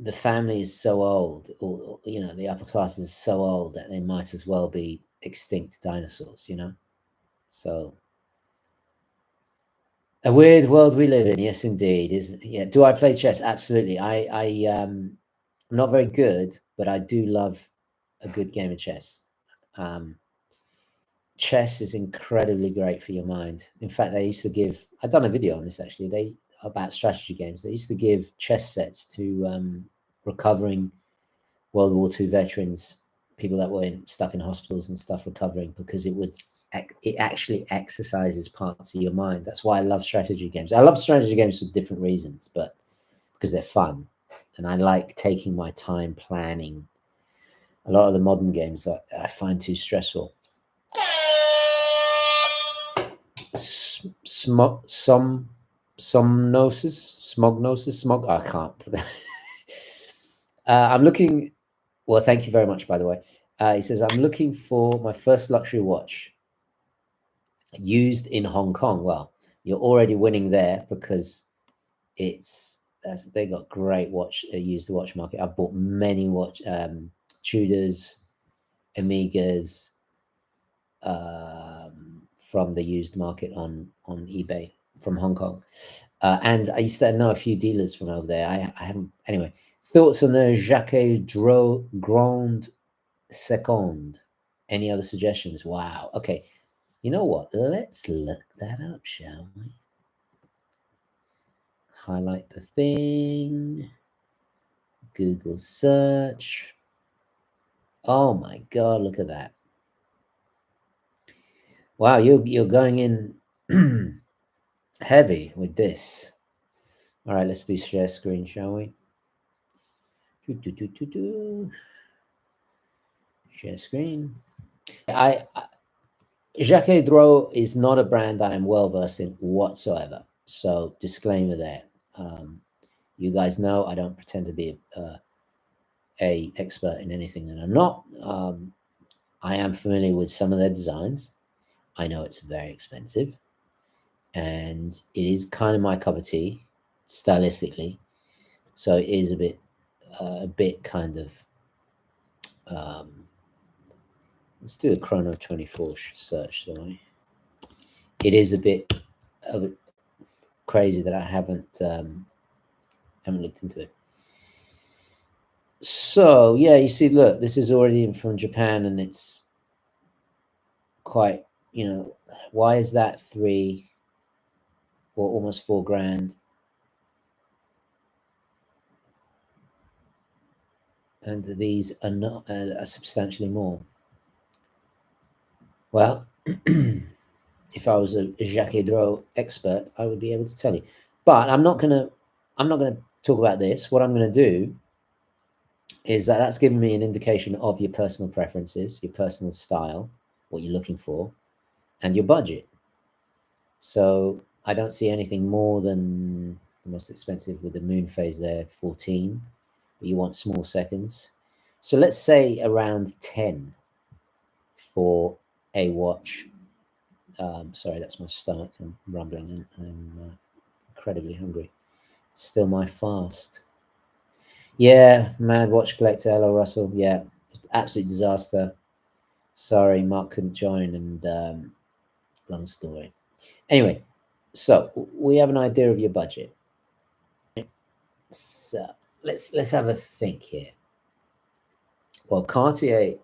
the family is so old, or you know, the upper class is so old that they might as well be extinct dinosaurs, you know. So a weird world we live in. Yes, indeed. Yeah. Do I play chess? Absolutely. I'm not very good, but I do love a good game of chess. Chess is incredibly great for your mind. In fact, they used to give, I've done a video on this actually, about strategy games. They used to give chess sets to recovering World War II veterans, people that were stuck in hospitals and stuff, recovering, because it actually exercises parts of your mind. That's why I love strategy games. I love strategy games for different reasons, but because they're fun. And I like taking my time planning. A lot of the modern games I find too stressful. Smognosis. I can't. I'm looking. Well, thank you very much, by the way. He says, I'm looking for my first luxury watch used in Hong Kong. Well, you're already winning there because they got great used watch market. I've bought many Tudors, Omegas from the used market on eBay. from Hong Kong. And I used to know a few dealers from over there. I haven't, anyway. Thoughts on the Jacquet Grand Seconde? Any other suggestions? Wow. Okay. You know what? Let's look that up, shall we? Highlight the thing. Google search. Oh my God, look at that. Wow, you're going in heavy with this. All right, let's do share screen, shall we? Share screen. Jacquet Dro is not a brand that I'm well versed in whatsoever. So disclaimer there. You guys know I don't pretend to be a expert in anything that I'm not. I am familiar with some of their designs. I know it's very expensive, and it is kind of my cup of tea, stylistically. So it is a bit kind of. Let's do a Chrono 24 search, shall we? It is a bit crazy that I haven't looked into it. So yeah, you see, look, this is already from Japan, and it's quite, why is that 3 or almost 4 grand? And these are not are substantially more. Well, if I was a Jacquet Dro expert, I would be able to tell you. But I'm not gonna talk about this. What I'm gonna do is that's giving me an indication of your personal preferences, your personal style, what you're looking for, and your budget. So I don't see anything more than the most expensive with the moon phase there, 14. But you want small seconds. So let's say around 10 for a watch. Sorry, that's my stomach. I'm rumbling and I'm incredibly hungry. Still my fast. Yeah, mad watch collector. Hello, Russell. Yeah, absolute disaster. Sorry, Mark couldn't join, and long story. Anyway, so we have an idea of your budget. So let's have a think here. Well, Cartier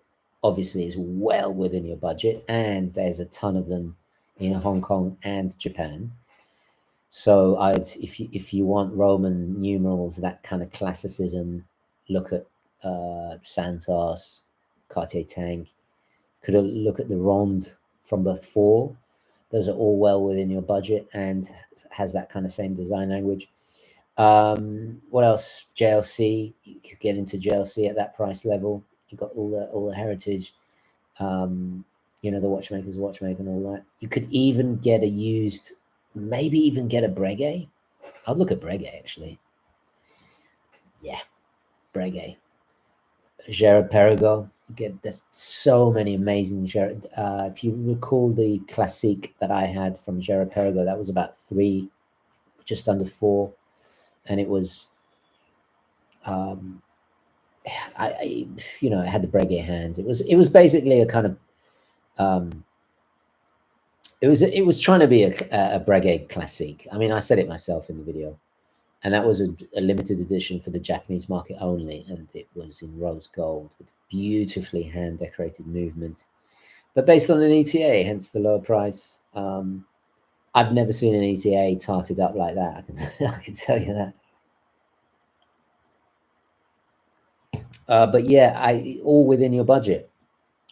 obviously is well within your budget, and there's a ton of them in Hong Kong and Japan. So if you want Roman numerals, that kind of classicism, look at Santos, Cartier Tank. Could look at the Ronde from before. Those are all well within your budget and has that kind of same design language. What else? JLC. You could get into JLC at that price level. You got all the heritage. The watchmaker's watchmaker and all that. You could even get a used, maybe even get a Breguet. I'd look at Breguet actually. Yeah, Breguet. Gerard Perregaux. There's so many amazing Gerard. If you recall the classique that I had from Gerard Perregaux, that was about 3, just under 4, and it was, it had the Breguet hands. It was basically a kind of, it was trying to be a Breguet classique. I mean, I said it myself in the video. And that was a limited edition for the Japanese market only, and it was in rose gold with beautifully hand-decorated movement, but based on an ETA, hence the lower price. I've never seen an ETA tarted up like that. I can tell you that. But yeah, all within your budget.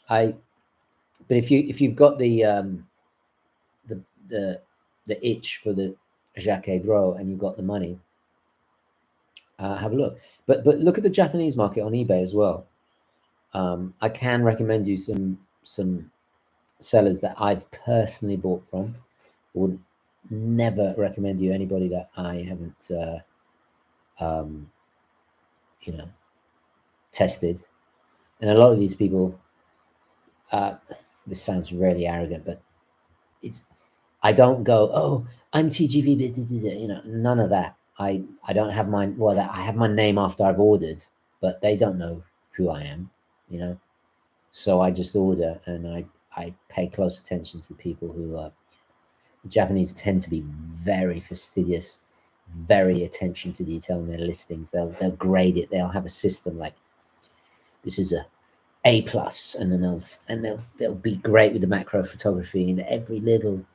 But if you've got the itch for the Jacquet Dro and you've got the money, have a look. But look at the Japanese market on eBay as well. I can recommend you some sellers that I've personally bought from. Would never recommend you anybody that I haven't tested. And a lot of these people, this sounds really arrogant, but I don't go, oh, I'm TGV, none of that. I don't have I have my name after I've ordered, but they don't know who I am, So I just order, and I pay close attention to people who The Japanese tend to be very fastidious, very attention to detail in their listings. They'll grade it. They'll have a system like this is A plus, and then they'll be great with the macro photography, and every little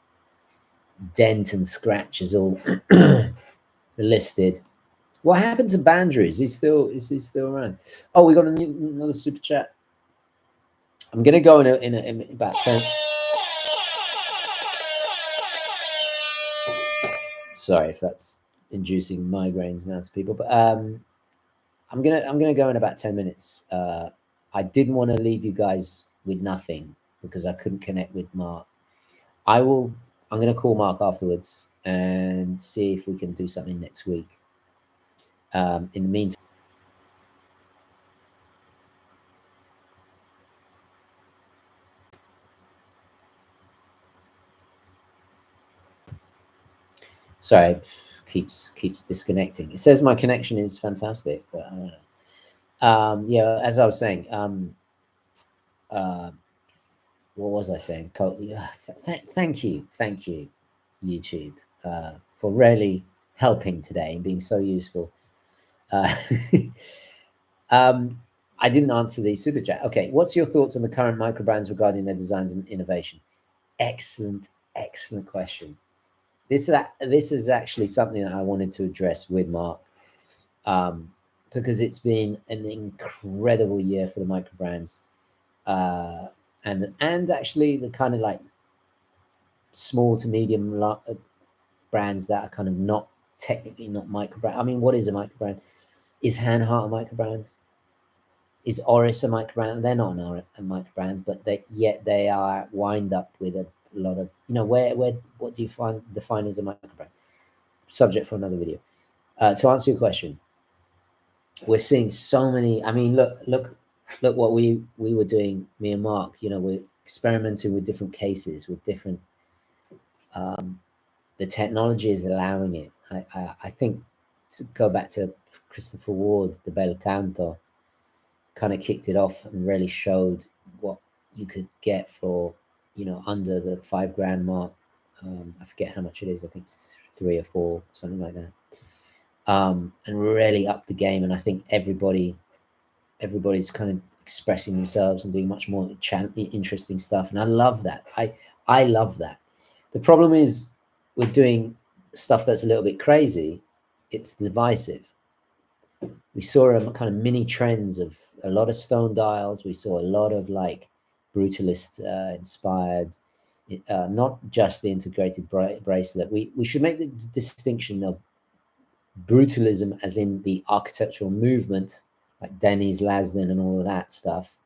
dent and scratch is all listed. What happened to Bandra? Is he still around? Oh, we got another super chat. I'm gonna go in about 10. Sorry if that's inducing migraines now to people, but I'm gonna go in about 10 minutes. I didn't want to leave you guys with nothing because I couldn't connect with Mark. I'm gonna call Mark afterwards and see if we can do something next week. In the meantime, sorry, keeps disconnecting. It says my connection is fantastic, but I don't know. Yeah, as I was saying, what was I saying? Thank you, YouTube, for really helping today and being so useful. I didn't answer the super chat. Okay, what's your thoughts on the current microbrands regarding their designs and innovation? Excellent question. This is actually something that I wanted to address with Mark, because it's been an incredible year for the microbrands, and actually the kind of like small to medium brands that are kind of not technically not microbrand. I mean, what is a microbrand? Is Hanhart a microbrand? Is Oris a microbrand? They're not a microbrand, but yet they are wind up with a lot of, where what do you define as a microbrand? Subject for another video. To answer your question, we're seeing so many. I mean, look what we were doing, me and Mark. We're experimenting with different cases, with different. The technology is allowing it. I think, to go back to Christopher Ward, the Bel Canto, kind of kicked it off and really showed what you could get for, under the $5,000 mark. I forget how much it is. I think it's 3 or 4, something like that. And really up the game. And I think everybody's kind of expressing themselves and doing much more interesting stuff. And I love that. I love that. The problem is we're doing stuff that's a little bit crazy. It's divisive. We saw a kind of mini trends of a lot of stone dials. We saw a lot of like brutalist inspired, not just the integrated bracelet. We should make the distinction of brutalism as in the architectural movement, like Denny's, Lasden, and all of that stuff,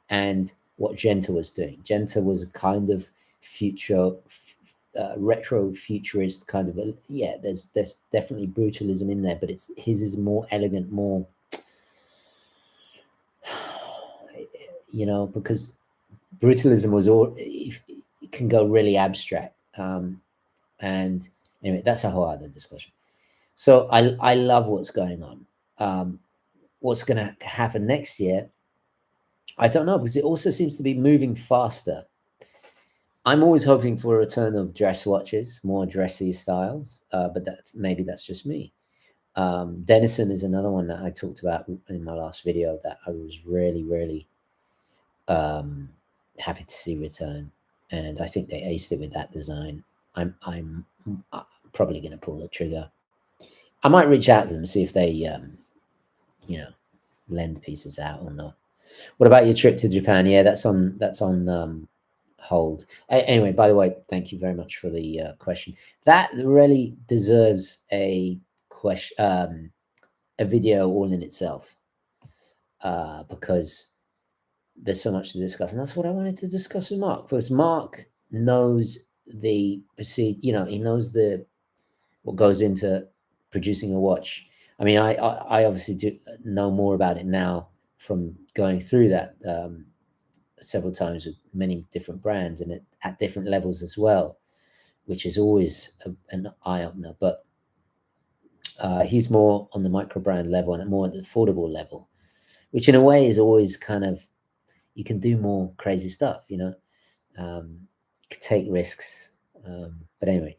and what Gentry was doing. Gentry was a kind of retro futurist kind of there's definitely brutalism in there, but his is more elegant, more because brutalism was it can go really abstract, and anyway, that's a whole other discussion. So I love what's going on. What's going to happen next year, I don't know, because it also seems to be moving faster. I'm always hoping for a return of dress watches, more dressy styles, but maybe that's just me. Denison is another one that I talked about in my last video that I was really, really happy to see return, and I think they aced it with that design. I'm probably going to pull the trigger. I might reach out to them and see if they, lend pieces out or not. What about your trip to Japan? Yeah, that's on hold. Anyway, by the way, thank you very much for the question. That really deserves a video all in itself, because there's so much to discuss, and that's what I wanted to discuss with Mark, because Mark knows the he knows what goes into producing a watch. I mean, I obviously do know more about it now from going through that several times with many different brands and at different levels as well, which is always an eye-opener. But he's more on the micro brand level and more at the affordable level, which in a way is always kind of, you can do more crazy stuff, you can take risks. But anyway,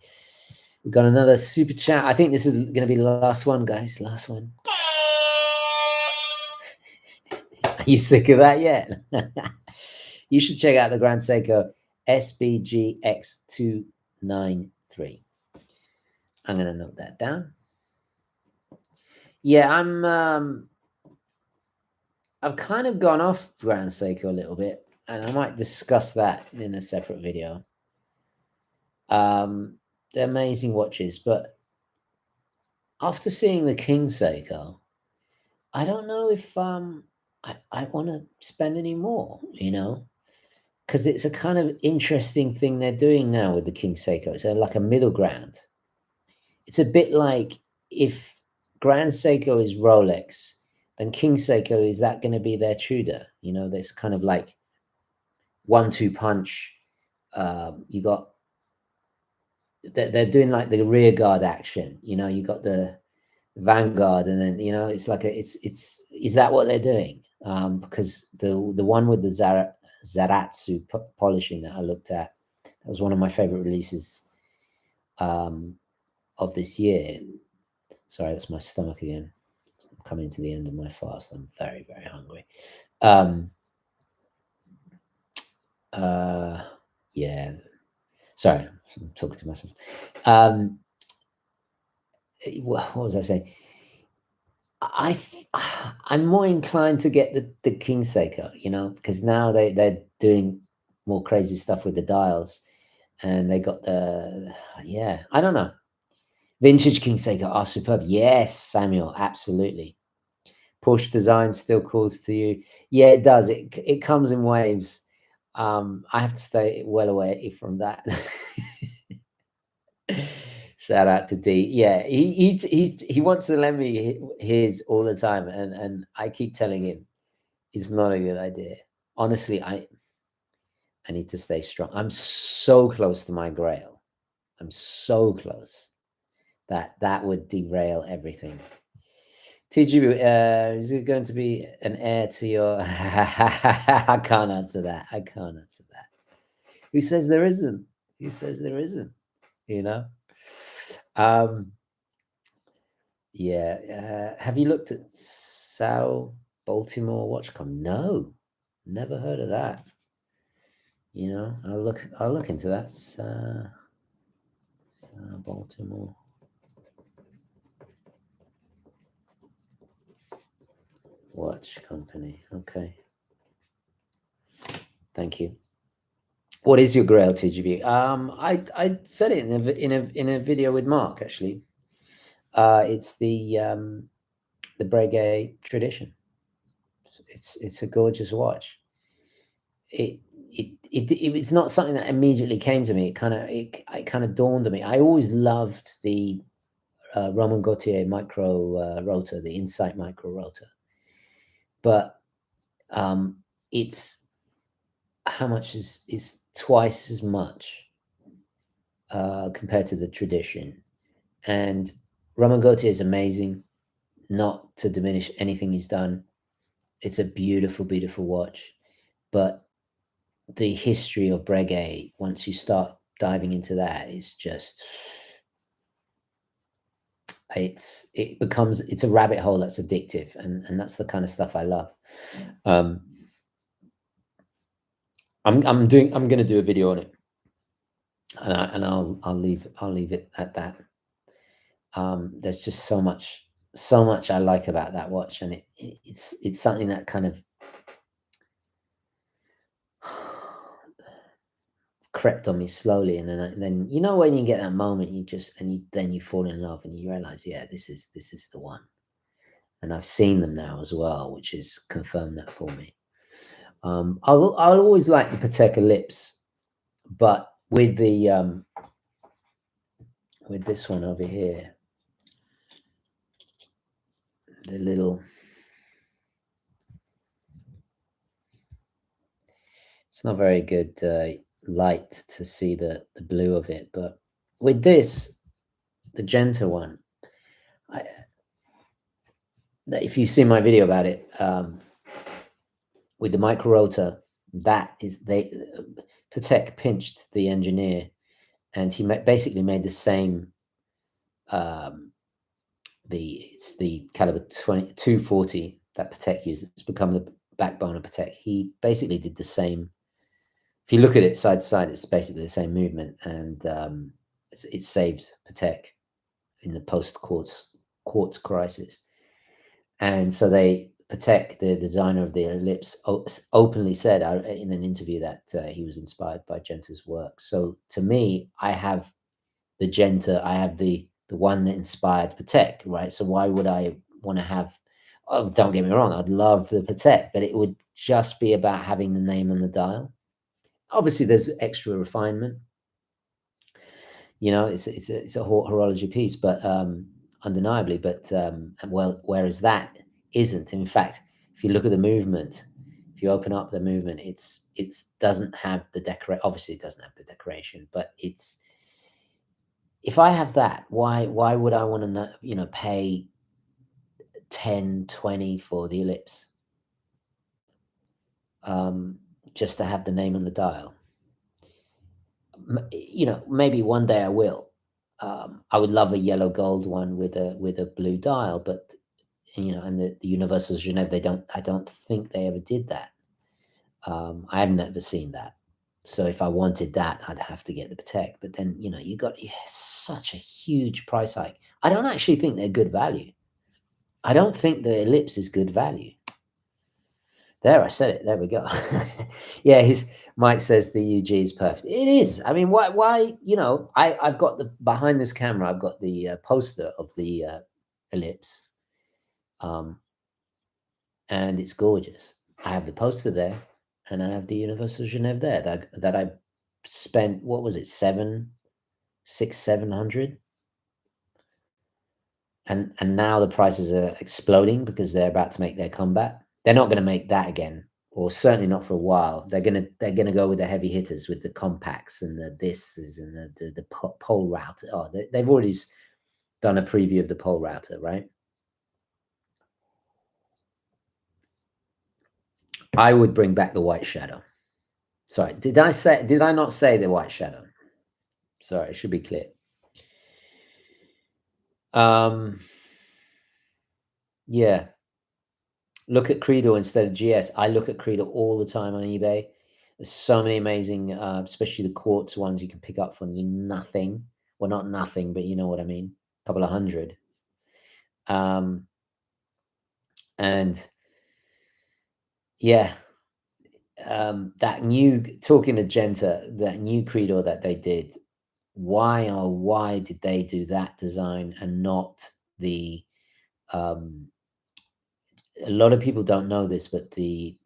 we've got another super chat. I think this is going to be the last one, guys. Last one. Are you sick of that yet? You should check out the Grand Seiko SBGX293. I'm going to note that down. Yeah, I've kind of gone off Grand Seiko a little bit, and I might discuss that in a separate video. They're amazing watches, but after seeing the King Seiko, I don't know if I want to spend any more, because it's a kind of interesting thing they're doing now with the King Seiko. It's like a middle ground. It's a bit like if Grand Seiko is Rolex, then King Seiko, is that going to be their Tudor? This kind of like 1-2 punch. You got, they're doing like the rear guard action. You got the Vanguard, and then it's like is that what they're doing? Because the one with the Zaratsu polishing that I looked at, that was one of my favorite releases of this year. Sorry, that's my stomach again. I'm coming to the end of my fast. I'm very, very hungry. Yeah. Sorry, I'm talking to myself. What was I saying? I'm more inclined to get the King Seiko, because now they're doing more crazy stuff with the dials, and they got I don't know. Vintage King Seiko are superb. Yes, Samuel, absolutely. Porsche design still calls to you. Yeah, it does. It comes in waves. I have to stay well away from that. Shout out to D. Yeah, he wants to lend me his all the time, and I keep telling him it's not a good idea. Honestly, I need to stay strong. I'm so close to my Grail. I'm so close that would derail everything. TG, is it going to be an heir to your? I can't answer that. I can't answer that. Who says there isn't? Who says there isn't? Yeah. Have you looked at Sao Baltimore Watchcom? No, never heard of that. I'll look into that. Sao Baltimore Watch Company. Okay. Thank you. What is your Grail, TGV? I said it in a video with Mark, actually. It's the Breguet Tradition. It's a gorgeous watch. It's not something that immediately came to me. It kind of dawned on me. I always loved the Roman Gautier micro rotor, the Insight micro rotor, but it's how much is twice as much compared to the Tradition. And Roman Gautier is amazing, not to diminish anything he's done. It's a beautiful, beautiful watch, but the history of Breguet, once you start diving into that, is just it's a rabbit hole that's addictive, and that's the kind of stuff I love. I'm going to do a video on it, and I'll leave it at that. There's just so much I like about that watch, and it's something that kind of crept on me slowly, and then when you get that moment, you fall in love, and you realize, yeah, this is the one. And I've seen them now as well, which has confirmed that for me. I'll always like the Patek Ellipse, but with the with this one over here, the little, it's not very good light to see the blue of it, but with this, the Gentry one, if you see my video about it, with the micro rotor, that is Patek pinched the engineer and he basically made the same. It's the caliber 240 that Patek uses. It's become the backbone of Patek. He basically did the same. If you look at it side to side, it's basically the same movement, and it saved Patek in the post-quartz crisis. And so Patek, the designer of the ellipse, openly said in an interview that he was inspired by Genta's work. So to me, I have the Genta, I have the one that inspired Patek, right? So why would I want to have? Oh, don't get me wrong, I'd love the Patek, but it would just be about having the name on the dial. Obviously, there's extra refinement. It's a horology piece, but undeniably. But whereas that isn't. In fact, if you look at the movement, if you open up the movement, it doesn't have the decoration. Obviously, it doesn't have the decoration, but it's. If I have that, why would I want to pay 10, 20 for the ellipse? Just to have the name on the dial. Maybe one day I will. I would love a yellow gold one with a blue dial, but and the Universal Geneve, I don't think they ever did that. I have never seen that. So if I wanted that, I'd have to get the Patek. But then you got such a huge price hike. I don't actually think they're good value. I don't think the ellipse is good value. There, I said it. There we go. Yeah, Mike says the UG is perfect. It is. I mean, why? I've got behind this camera. I've got the poster of the ellipse, and it's gorgeous. I have the poster there, and I have the Universal Genève there that I spent. What was it? 700. And now the prices are exploding because they're about to make their comeback. They're not going to make that again, or certainly not for a while. They're gonna go with the heavy hitters, with the compacts and the thises and the pole router. Oh, they've already done a preview of the pole router, right? I would bring back the white shadow. Sorry, did I not say the white shadow? Sorry, it should be clear. Yeah. Look at Credor instead of GS. I look at Credor all the time on eBay. There's so many amazing, especially the quartz ones you can pick up for nothing. Well, not nothing, but you know what I mean. A couple of hundred. And yeah, that new, talking to Genta, that new Credor that they did, why did they do that design and not the a lot of people don't know this, but the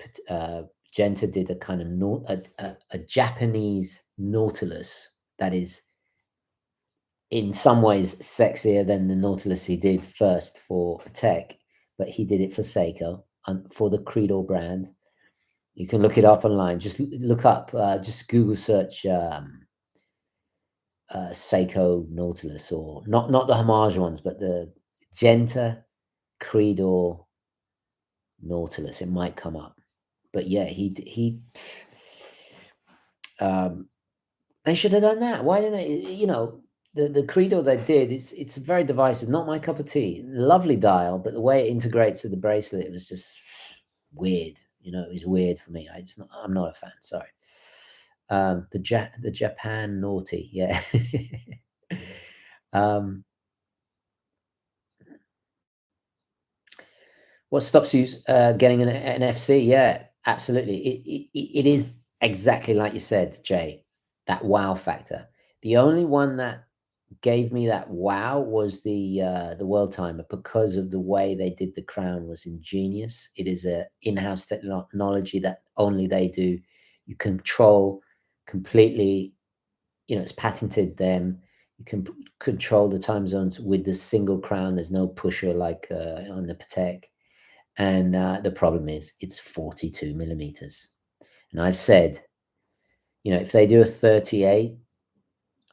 Genta did a kind of a Japanese Nautilus that is in some ways sexier than the Nautilus he did first for Patek, but he did it for Seiko and for the Credor brand. You can look it up online. Just look up, just Google search Seiko Nautilus, or not the homage ones, but the Genta Credor Nautilus. It might come up. But yeah, they should have done that. Why didn't they? The Credor they did, it's very divisive. Not my cup of tea. Lovely dial, but the way it integrates with the bracelet, it was just weird. It was weird for me. I'm not a fan. Sorry. The Japan naughty, yeah. What stops you getting an FC? Yeah, absolutely. It is exactly like you said, Jay, that wow factor. The only one that gave me that wow was the World Timer, because of the way they did the crown was ingenious. It is a in-house technology that only they do. You control completely, it's patented them. You can control the time zones with the single crown. There's no pusher like on the Patek. And the problem is it's 42 millimeters. And I've said, if they do a 38,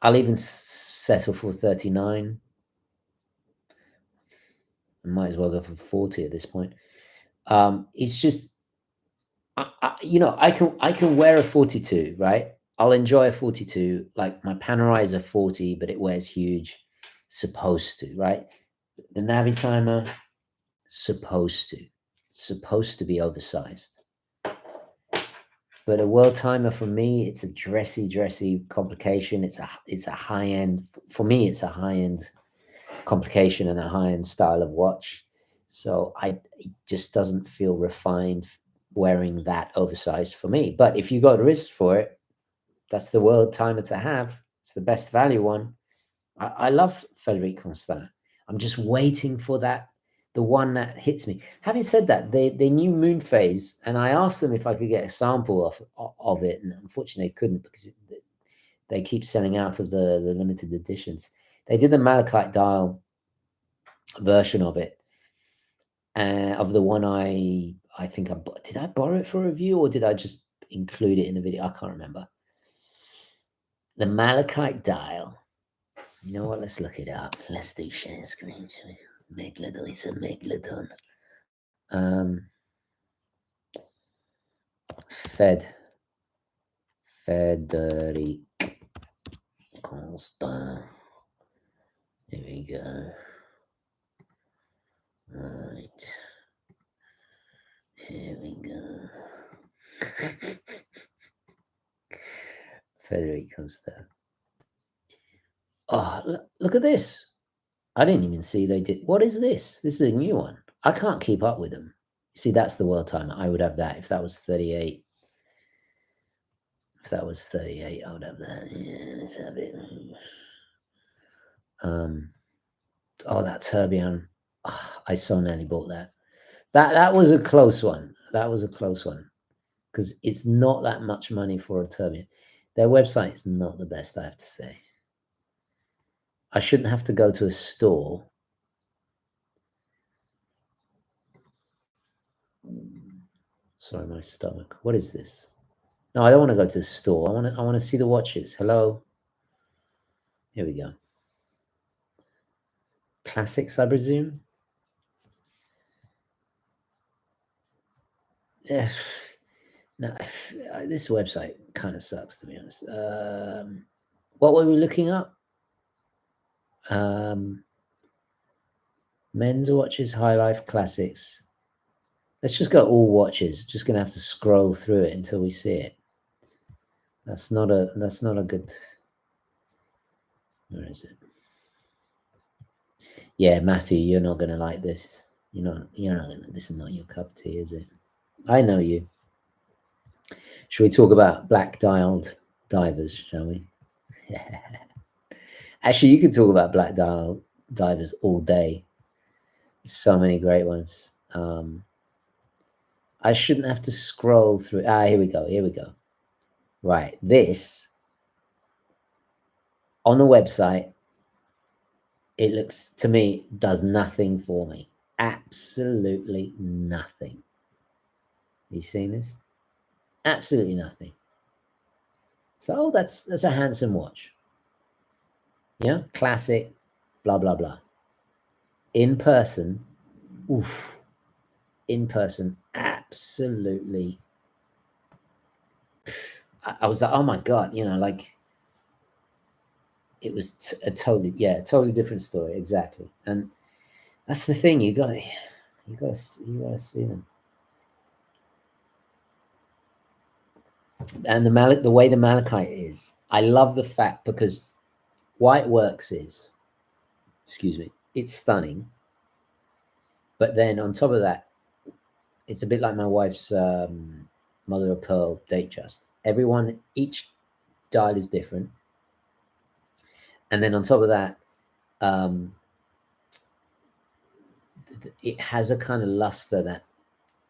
I'll even settle for 39. I might as well go for 40 at this point. It's just, I can wear a 42, right? I'll enjoy a 42. Like my Panerai is a 40, but it wears huge. Supposed to, right? The Navi Timer, supposed to be oversized. But a World Timer for me, it's a dressy complication. It's a high end. For me, it's a high end complication and a high end style of watch. So it just doesn't feel refined wearing that oversized for me. But if you got a wrist for it, that's the World Timer to have. It's the best value one. I love Frederique Constant. I'm just waiting for the one that hits me. Having said that, they new moon phase, and I asked them if I could get a sample of it, and unfortunately they couldn't because they keep selling out of the limited editions. They did the malachite dial version of it, of the one I think did I borrow it for a review or did I just include it in the video? I can't remember. The malachite dial. You know what? Let's look it up. Let's do share screen. Megalodon is a megalodon. Frederique Constant. Here we go. Right. Here we go. Frederique Constant. Oh, look at this. I didn't even see they did. What is this? This is a new one. I can't keep up with them. See, that's the World Timer. I would have that if that was 38. If that was 38, I would have that. Yeah, let's have it. Oh, that Tourbillon. Oh, I so nearly bought that. That was a close one. That was a close one. Because it's not that much money for a Tourbillon. Their website is not the best, I have to say. I shouldn't have to go to a store. Sorry, my stomach. What is this? No, I don't want to go to the store. I want to see the watches. Hello. Here we go. Classics, I presume. Yeah. No, this website kind of sucks, to be honest. What were we looking up? Men's watches, High Life Classics. Let's just go all watches. Just gonna have to scroll through it until we see it. That's not a good. Where is it? Yeah, Matthew, you're not gonna like this. You're not gonna. This is not your cup of tea, is it? I know you. Should we talk about black dialed divers, shall we? Actually, you could talk about black dial divers all day. So many great ones. I shouldn't have to scroll through. Here we go. Right, this on the website, it looks to me does nothing for me. Absolutely nothing. You seen this? Absolutely nothing. So that's a handsome watch. Yeah, classic, blah blah blah. In person, oof. In person, absolutely. I was like, oh my god, like it was a totally different story, exactly. And that's the thing, you gotta see them. And the way the malachite is, I love the fact because why it works is, excuse me, it's stunning. But then on top of that, it's a bit like my wife's mother of pearl Datejust. Each dial is different. And then on top of that, it has a kind of luster that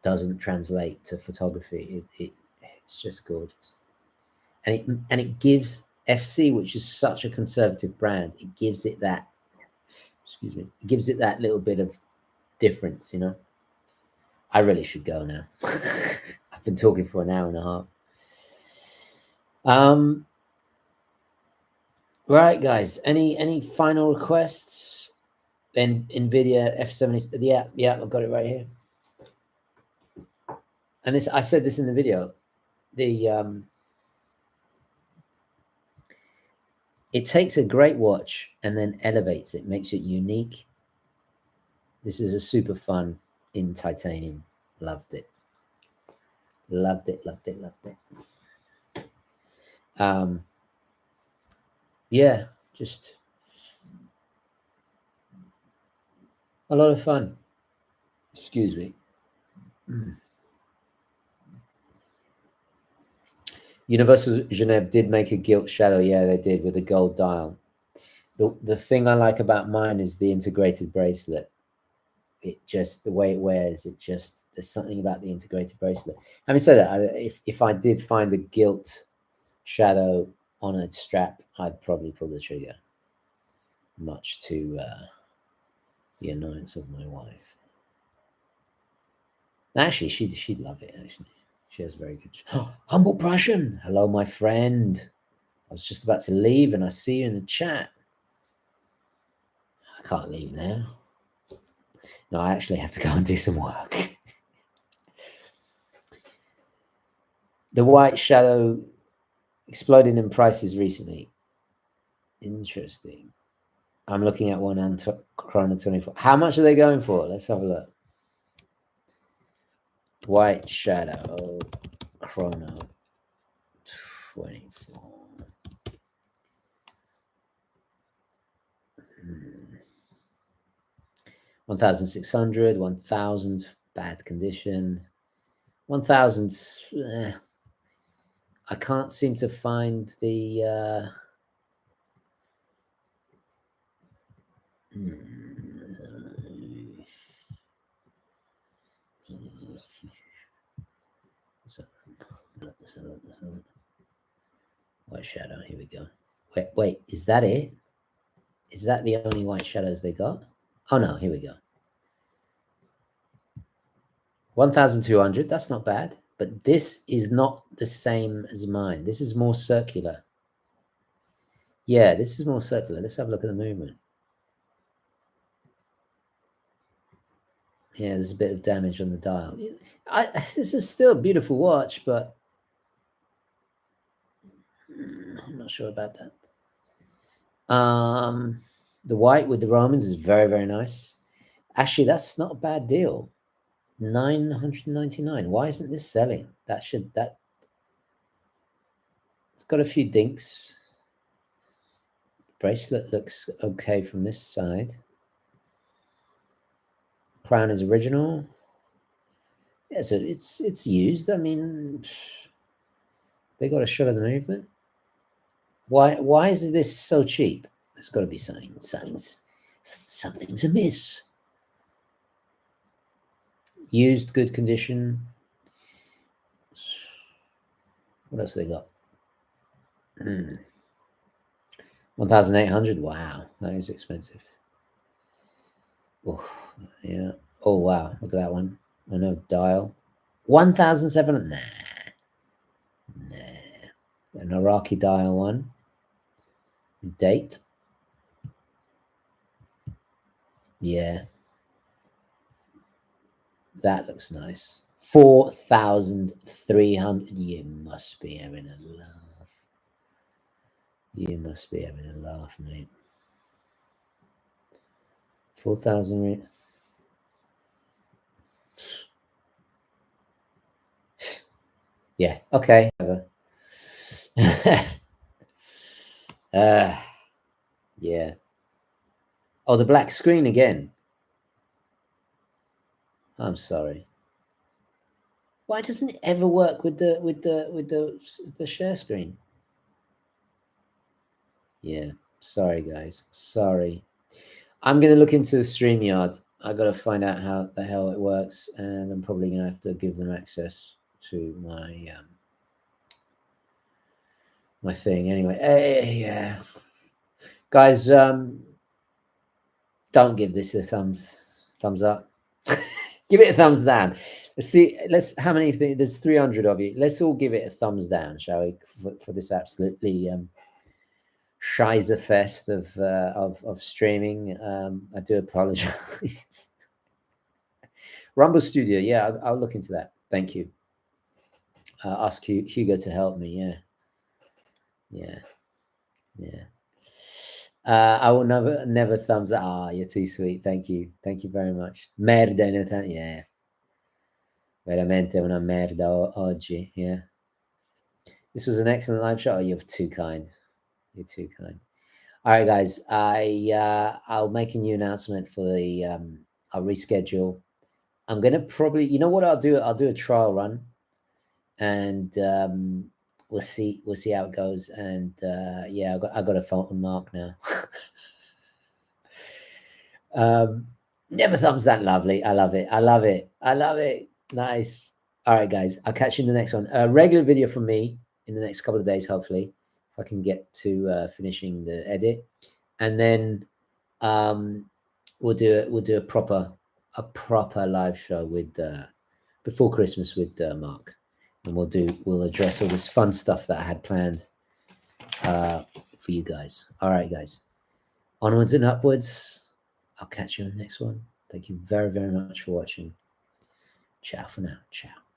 doesn't translate to photography. It's just gorgeous. And it gives FC, which is such a conservative brand, it gives it that, excuse me, it gives it that little bit of difference, I really should go now. I've been talking for an hour and a half. Right, guys. Any final requests? Then NVIDIA F70. Yeah, I've got it right here. And I said this in the video. The It takes a great watch and then elevates it, makes it unique. This is a super fun in titanium. Loved it. Loved it, loved it, loved it. Yeah, just a lot of fun. Excuse me. Universal Geneve did make a gilt shadow. Yeah, they did, with a gold dial. The thing I like about mine is the integrated bracelet. It just, the way it wears, it just, there's something about the integrated bracelet. Having said that, if I did find a gilt shadow on a strap, I'd probably pull the trigger, much to the annoyance of my wife. Actually, she'd love it. Actually, she has very good. Humble Prussian, hello, my friend. I was just about to leave, and I see you in the chat. I can't leave now. No, I actually have to go and do some work. The white shadow exploded in prices recently. Interesting. I'm looking at one on Chrono 24. How much are they going for? Let's have a look. White shadow Chrono 24. 1,600, 1,000, bad condition. 1,000, I can't seem to find the white shadow, here we go. Wait, is that it? Is that the only white shadows they got? Oh no, here we go. 1,200, that's not bad. But this is not the same as mine. This is more circular. Yeah, this is more circular. Let's have a look at the movement. Yeah, there's a bit of damage on the dial. This is still a beautiful watch, but I'm not sure about that. The white with the Romans is very, very nice. Actually, that's not a bad deal. 999. Why isn't this selling? It's got a few dinks. Bracelet looks okay from this side. Crown is original. Yeah, so it's used. I mean, they got a shot of the movement. Why is this so cheap? There's got to be something's amiss. Used, good condition. What else they got? 1,800. Wow, that is expensive. Oh, yeah. Oh wow, look at that one. I know, dial. 1,700. Nah. An Iraqi dial one. Date. Yeah. That looks nice. 4,300. You must be having a laugh. You must be having a laugh, mate. 4,000. Yeah. Okay. Yeah. Oh, the black screen again. I'm sorry. Why doesn't it ever work with the share screen? Yeah. Sorry, guys. Sorry. I'm gonna look into the StreamYard. I gotta find out how the hell it works, and I'm probably gonna have to give them access to my my thing anyway. Yeah, guys, don't give this a thumbs up. Give it a thumbs down. Let's see. How many? There's 300 of you. Let's all give it a thumbs down, shall we? For this absolutely Shizer fest of streaming. I do apologize. Rumble Studio, yeah, I'll look into that. Thank you. Ask Hugo to help me. Yeah. I will never thumbs up. Ah, you're too sweet. Thank you very much. Merda, yeah. Veramente una merda oggi. Yeah. This was an excellent live show. Oh, you're too kind. You're too kind. All right, guys. I'll make a new announcement for the. I'll reschedule. I'm gonna probably. You know what I'll do? I'll do a trial run, and we'll see how it goes. And yeah, I got a Fulton mark now. Never thumbs that lovely. I love it. I love it. I love it. Nice. All right, guys. I'll catch you in the next one. A regular video from me in the next couple of days, hopefully, if I can get to finishing the edit, and then we'll do a proper live show with before Christmas with Mark, and we'll address all this fun stuff that I had planned for you guys. All right, guys. Onwards and upwards. I'll catch you in the next one. Thank you very, very much for watching. Ciao for now. Ciao.